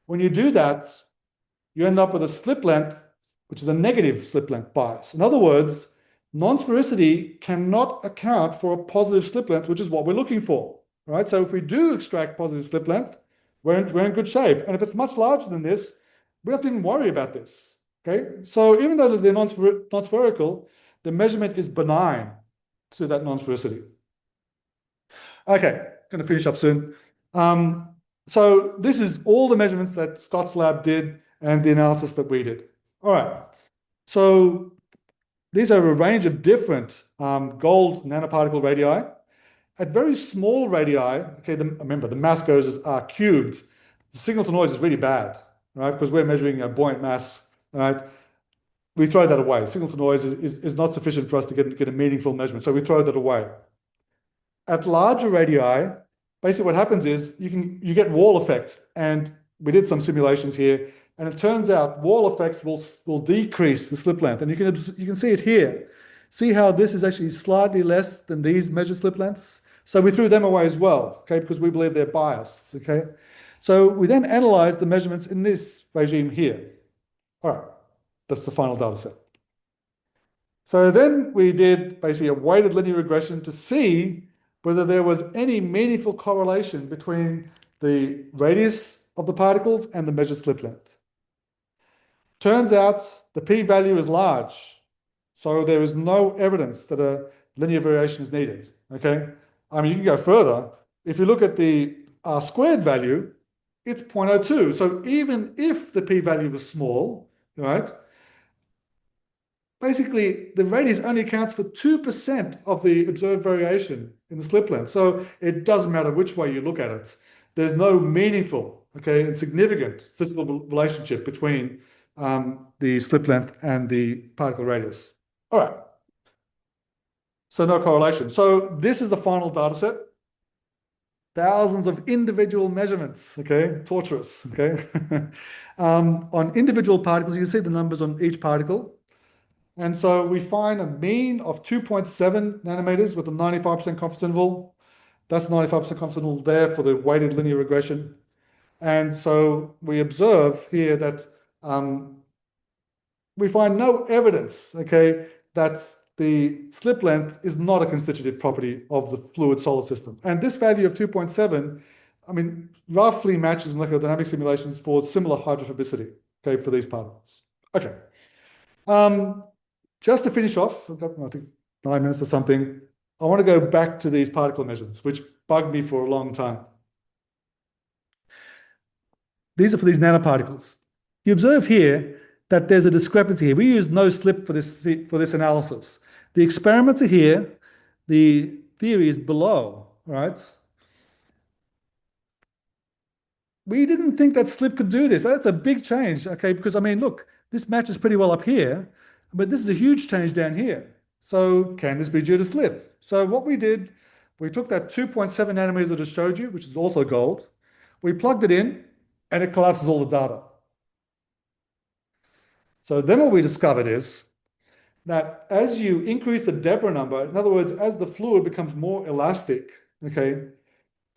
[SPEAKER 2] When you do that, you end up with a slip length, which is a negative slip length bias. In other words, non-sphericity cannot account for a positive slip length, which is what we're looking for, right? So if we do extract positive slip length, we're in good shape. And if it's much larger than this, we don't have to even worry about this, okay? So even though they're non-spherical, the measurement is benign to that non-sphericity. Okay, going to finish up soon. So this is all the measurements that Scott's lab did and the analysis that we did. All right, so these are a range of different gold nanoparticle radii. At very small radii, okay, remember the mass goes as r cubed. The signal to noise is really bad, right? Because we're measuring a buoyant mass, right? We throw that away. Signal to noise is not sufficient for us to get a meaningful measurement, so we throw that away. At larger radii, basically what happens is you get wall effects, and we did some simulations here, and it turns out wall effects will decrease the slip length, and you can see it here. See how this is actually slightly less than these measured slip lengths? So we threw them away as well, okay, because we believe they're biased, okay? So we then analyzed the measurements in this regime here. All right, that's the final data set. So then we did basically a weighted linear regression to see whether there was any meaningful correlation between the radius of the particles and the measured slip length. Turns out the p-value is large, so there is no evidence that a linear variation is needed, okay? I mean, you can go further. If you look at the r-squared value, it's 0.02. So even if the p-value was small, right, basically the radius only accounts for 2% of the observed variation in the slip length. So it doesn't matter which way you look at it. There's no meaningful, okay, and significant statistical relationship between the slip length and the particle radius. All right. So no correlation. So this is the final data set. Thousands of individual measurements, okay, torturous, okay. On individual particles, you can see the numbers on each particle. And so we find a mean of 2.7 nanometers with a 95% confidence interval. That's 95% confidence interval there for the weighted linear regression. And so we observe here that we find no evidence, okay, that the slip length is not a constitutive property of the fluid solar system. And this value of 2.7, I mean, roughly matches molecular dynamic simulations for similar hydrophobicity, okay, for these particles. Okay. Just to finish off, I've got, I think, 9 minutes or something. I want to go back to these particle measurements, which bugged me for a long time. These are for these nanoparticles. You observe here that there's a discrepancy here. We use no slip for this analysis. The experiments are here. The theory is below, right? We didn't think that slip could do this. That's a big change, okay? Because, I mean, look, this matches pretty well up here, but this is a huge change down here. So can this be due to slip? So what we did, we took that 2.7 nanometers that I showed you, which is also gold. We plugged it in, and it collapses all the data. So then what we discovered is that as you increase the Deborah number, in other words, as the fluid becomes more elastic, okay,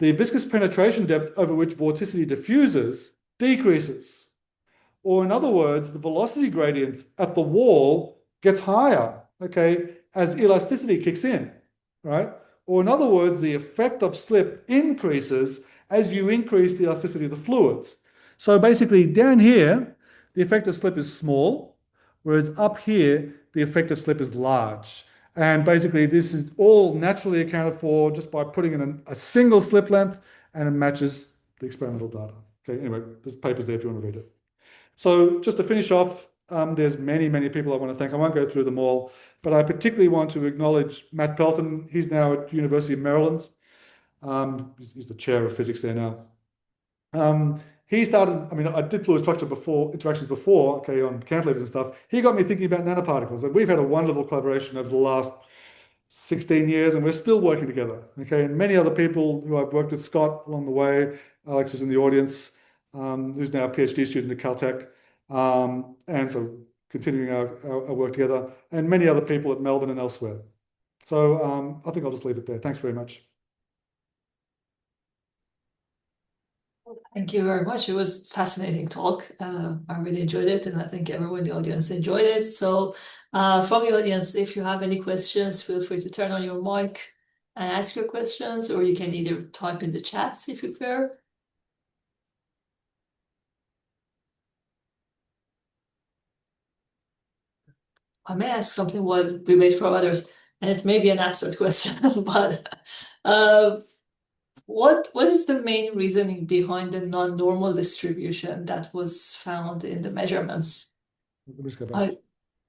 [SPEAKER 2] the viscous penetration depth over which vorticity diffuses decreases. Or in other words, the velocity gradient at the wall gets higher, okay, as elasticity kicks in, right? Or in other words, the effect of slip increases as you increase the elasticity of the fluids. So basically down here, the effect of slip is small, whereas up here, the effect of slip is large. And basically this is all naturally accounted for just by putting in a single slip length and it matches the experimental data. Okay, anyway, there's papers there if you want to read it. So just to finish off, there's many, many people I want to thank. I won't go through them all, but I particularly want to acknowledge Matt Pelton. He's now at University of Maryland. He's the chair of physics there now. He started, I mean, I did fluid structure before, interactions before, okay, on cantilevers and stuff. He got me thinking about nanoparticles, and we've had a wonderful collaboration over the last 16 years, and we're still working together, okay? And many other people who I've worked with, Scott along the way, Alex is in the audience, who's now a PhD student at Caltech, and so continuing our work together, and many other people at Melbourne and elsewhere. So I think I'll just leave it there. Thanks very much.
[SPEAKER 1] Thank you very much. It was a fascinating talk. I really enjoyed it, and I think everyone in the audience enjoyed it. So, from the audience, if you have any questions, feel free to turn on your mic and ask your questions, or you can either type in the chat if you prefer. I may ask something while we wait for others, and it may be an absurd question, but what is the main reasoning behind the non-normal distribution that was found in the measurements?
[SPEAKER 2] Let me just go back.
[SPEAKER 1] I,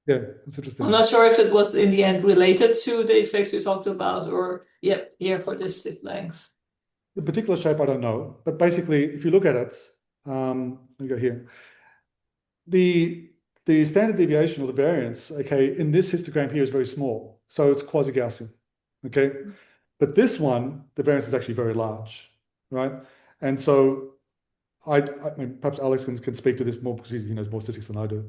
[SPEAKER 2] Yeah, that's
[SPEAKER 1] I'm
[SPEAKER 2] interesting.
[SPEAKER 1] not sure if it was in the end related to the effects we talked about, or yep, here for the slip lengths.
[SPEAKER 2] The particular shape, I don't know, but basically, if you look at it, let me go here. The the standard deviation or the variance, okay, in this histogram here is very small, so it's quasi-Gaussian, okay? But this one, the variance is actually very large, right? And so I mean, perhaps Alex can speak to this more because he knows more statistics than I do.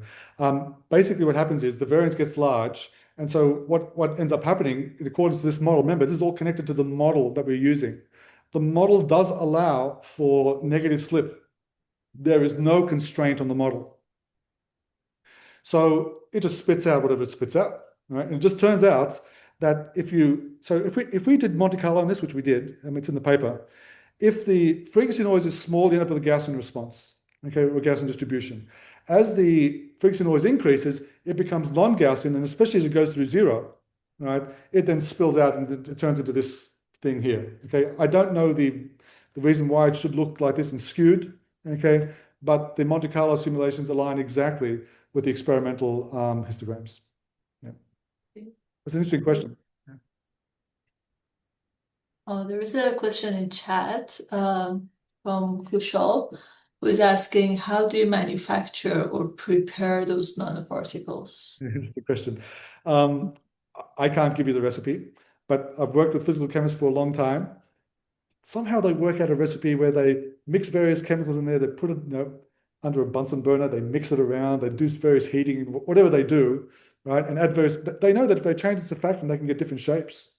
[SPEAKER 2] Basically, what happens is the variance gets large, and so what ends up happening in accordance to this model, remember, this is all connected to the model that we're using. The model does allow for negative slip. There is no constraint on the model. So it just spits out whatever it spits out, right? And it just turns out that if we did Monte Carlo on this, which we did, and it's in the paper, if the frequency noise is small, you end up with a Gaussian response, okay, or a Gaussian distribution. As the frequency noise increases, it becomes non-Gaussian, and especially as it goes through zero, right, it then spills out and it turns into this thing here, okay? I don't know the reason why it should look like this and skewed, okay, but the Monte Carlo simulations align exactly with the experimental histograms. Yeah. That's an interesting question.
[SPEAKER 1] There is a question in chat from Kushal, who is asking, how do you manufacture or prepare those nanoparticles?
[SPEAKER 2] Interesting question. Um, I can't give you the recipe, but I've worked with physical chemists for a long time. Somehow they work out a recipe where they mix various chemicals in there, they put it, under a Bunsen burner, they mix it around, they do various heating, whatever they do, right? And add various, they know that if they change the surfactant, they can get different shapes.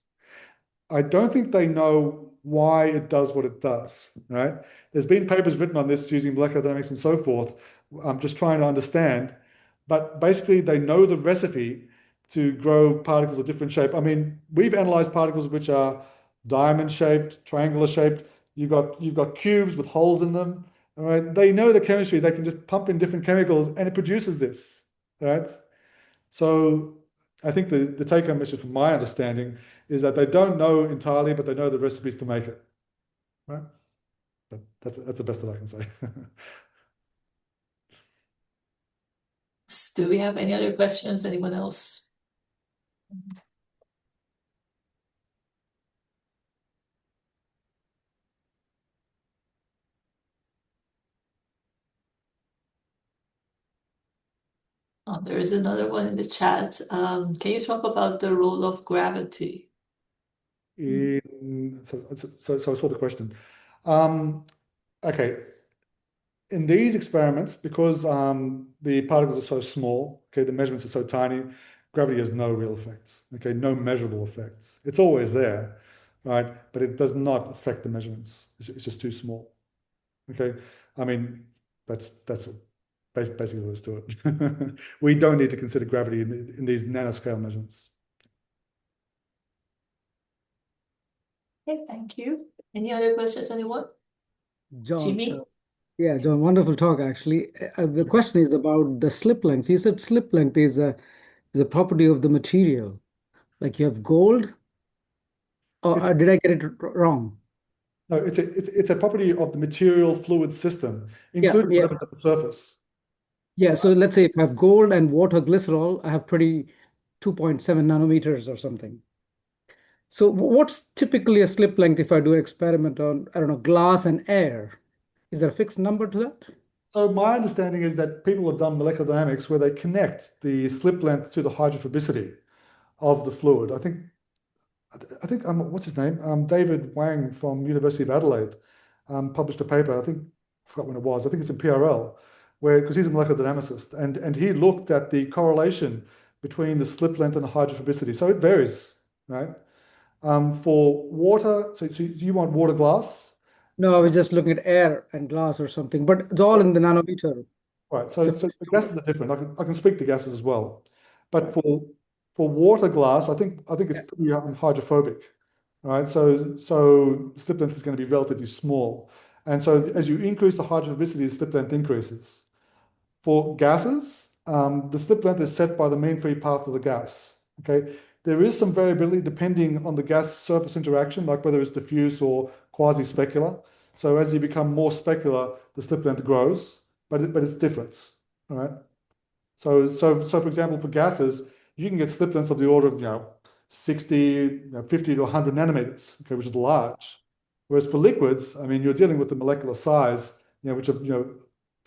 [SPEAKER 2] I don't think they know why it does what it does, right? There's been papers written on this using molecular dynamics and so forth. I'm just trying to understand, but basically they know the recipe to grow particles of different shape. I mean, we've analyzed particles which are diamond shaped, triangular shaped. You've got cubes with holes in them. All right. They know the chemistry. They can just pump in different chemicals and it produces this. Right. So I think the take-home message from my understanding is that they don't know entirely, but they know the recipes to make it. Right. That's the best that I can say.
[SPEAKER 1] Do we have any other questions? Anyone else? There is another one in the chat. Can you talk about the role of gravity?
[SPEAKER 2] So I saw the question. Um, okay. in these experiments, because the particles are so small, okay, the measurements are so tiny, gravity has no real effects, okay, no measurable effects. It's always there, right? But it does not affect the measurements. It's just too small, okay? I mean, that's basically what let's do it. We don't need to consider gravity in these nanoscale measurements.
[SPEAKER 1] Okay, thank you. Any other questions, anyone?
[SPEAKER 3] John,
[SPEAKER 1] Jimmy?
[SPEAKER 3] yeah, John, wonderful talk actually. The question is about the slip length. You said slip length is a property of the material. Like you have gold, or
[SPEAKER 2] It's
[SPEAKER 3] did I get it wrong?
[SPEAKER 2] no, it's a property of the material fluid system,
[SPEAKER 3] Yeah,
[SPEAKER 2] including
[SPEAKER 3] yeah,
[SPEAKER 2] whatever's at the surface.
[SPEAKER 3] yeah. So let's say if I have gold and water glycerol, I have pretty 2.7 nanometers or something. So what's typically a slip length if I do an experiment on, I don't know, glass and air? Is there a fixed number to that?
[SPEAKER 2] So my understanding is that people have done molecular dynamics where they connect the slip length to the hydrophobicity of the fluid. I think what's his name? David Wang from University of Adelaide published a paper. I forgot when it was. I think it's in PRL, where because he's a molecular dynamicist, and he looked at the correlation between the slip length and the hydrophobicity. So it varies, right? For water, so you want water glass?
[SPEAKER 3] No, I was just looking at air and glass or something, but it's all in the nanometer.
[SPEAKER 2] Right.
[SPEAKER 3] It's
[SPEAKER 2] So,
[SPEAKER 3] a
[SPEAKER 2] so
[SPEAKER 3] fixed
[SPEAKER 2] the
[SPEAKER 3] number.
[SPEAKER 2] gases are different. I can speak to gases as well, but
[SPEAKER 3] Right.
[SPEAKER 2] for water glass, I think it's
[SPEAKER 3] Yeah.
[SPEAKER 2] pretty hydrophobic, right? So slip length is going to be relatively small, and so as you increase the hydrophobicity, the slip length increases. For gases, the slip length is set by the mean free path of the gas. Okay, there is some variability depending on the gas surface interaction, like whether it's diffuse or quasi-specular. So as you become more specular, the slip length grows, but it's different, all right? So for example, for gases, you can get slip lengths of the order of 60, 50 to 100 nanometers, okay, which is large. Whereas for liquids, I mean, you're dealing with the molecular size, which are,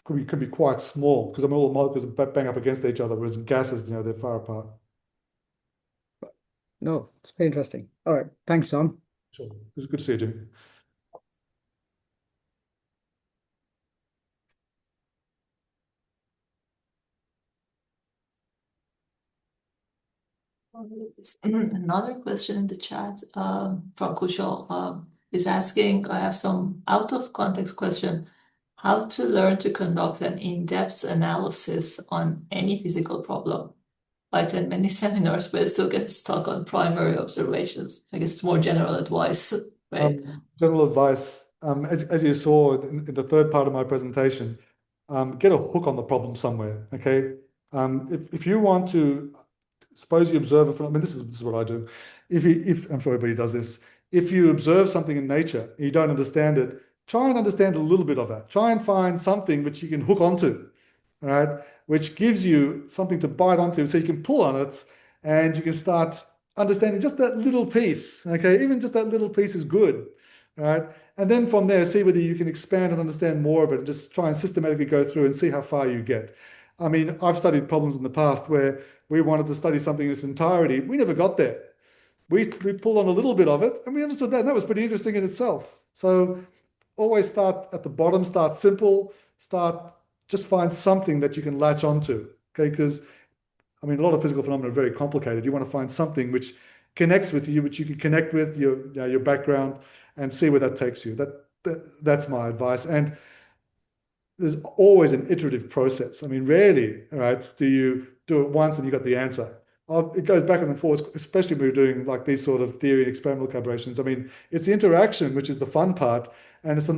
[SPEAKER 2] could be quite small because I mean all the molecules bang up against each other, whereas in gases, they're far apart.
[SPEAKER 3] No, it's very interesting. All right. Thanks, John.
[SPEAKER 2] Sure. It was good to see you, Jim.
[SPEAKER 1] Another question in the chat from Kushal is asking, I have some out of context question, how to learn to conduct an in-depth analysis on any physical problem. I attend many seminars, but I still get stuck on primary observations. I guess it's more general advice, right?
[SPEAKER 2] General advice, as you saw in the third part of my presentation, get a hook on the problem somewhere, okay? If you want to, suppose you observe a phenomenon, this is what I do. If I'm sure everybody does this, if you observe something in nature and you don't understand it, try and understand a little bit of that. Try and find something which you can hook onto, all right? Which gives you something to bite onto so you can pull on it and you can start understanding just that little piece, okay? Even just that little piece is good, all right? And then from there, see whether you can expand and understand more of it and just try and systematically go through and see how far you get. I mean, I've studied problems in the past where we wanted to study something in its entirety. We never got there. We pulled on a little bit of it and we understood that. And that was pretty interesting in itself. So always start at the bottom, start simple, just find something that you can latch onto. Okay, because I mean, a lot of physical phenomena are very complicated. You want to find something which connects with you, which you can connect with your background, and see where that takes you. That's my advice. And there's always an iterative process. I mean, rarely, right, do you do it once and you got the answer. It goes backwards and forwards, especially when we're doing like these sort of theory and experimental collaborations. I mean, it's the interaction which is the fun part, and it's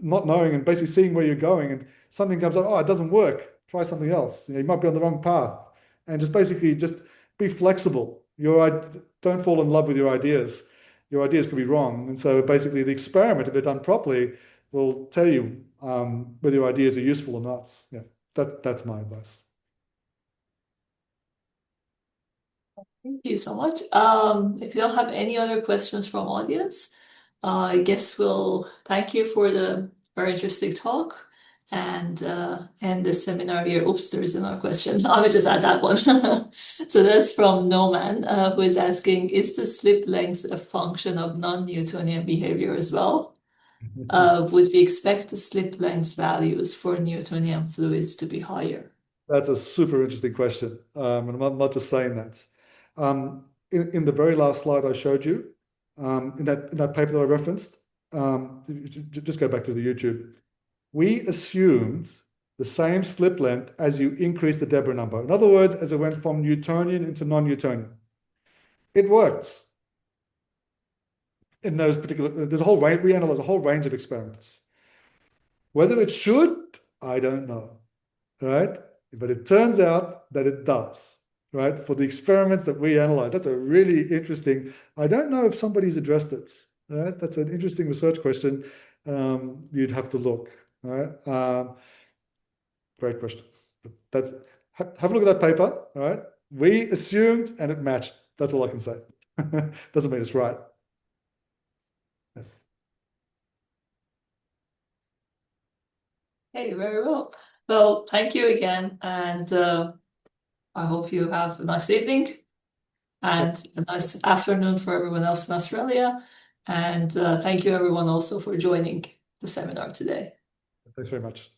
[SPEAKER 2] not knowing and basically seeing where you're going, and something comes up, oh, it doesn't work. Try something else. You might be on the wrong path, and just be flexible. Don't fall in love with your ideas. Your ideas could be wrong, and so basically the experiment, if they're done properly, will tell you whether your ideas are useful or not. Yeah, that's my advice.
[SPEAKER 1] Thank you so much. If you don't have any other questions from audience, I guess we'll thank you for the very interesting talk and end the seminar here. Oops, there is another question. I will just add that one. So that's from Noman, who is asking, is the slip length a function of non-Newtonian behavior as well? would we expect the slip length values for Newtonian fluids to be higher?
[SPEAKER 2] That's a super interesting question. And I'm not just saying that. In the very last slide I showed you, in that paper that I referenced, just go back to the YouTube. We assumed the same slip length as you increase the Deborah number. In other words, as it went from Newtonian into non-Newtonian. It worked in those particular, there's a whole range, we analyzed a whole range of experiments. Whether it should, I don't know, right? But it turns out that it does, right? For the experiments that we analyze, that's a really interesting, I don't know if somebody's addressed it, right? That's an interesting research question. You'd have to look, right? Great question. That's, have a look at that paper, all right? We assumed and it matched. That's all I can say. Doesn't mean it's right.
[SPEAKER 1] Okay, very well. Well, thank you again, and I hope you have a nice evening and a nice afternoon for everyone else in Australia. And thank you everyone also for joining the seminar today.
[SPEAKER 2] Thanks very much.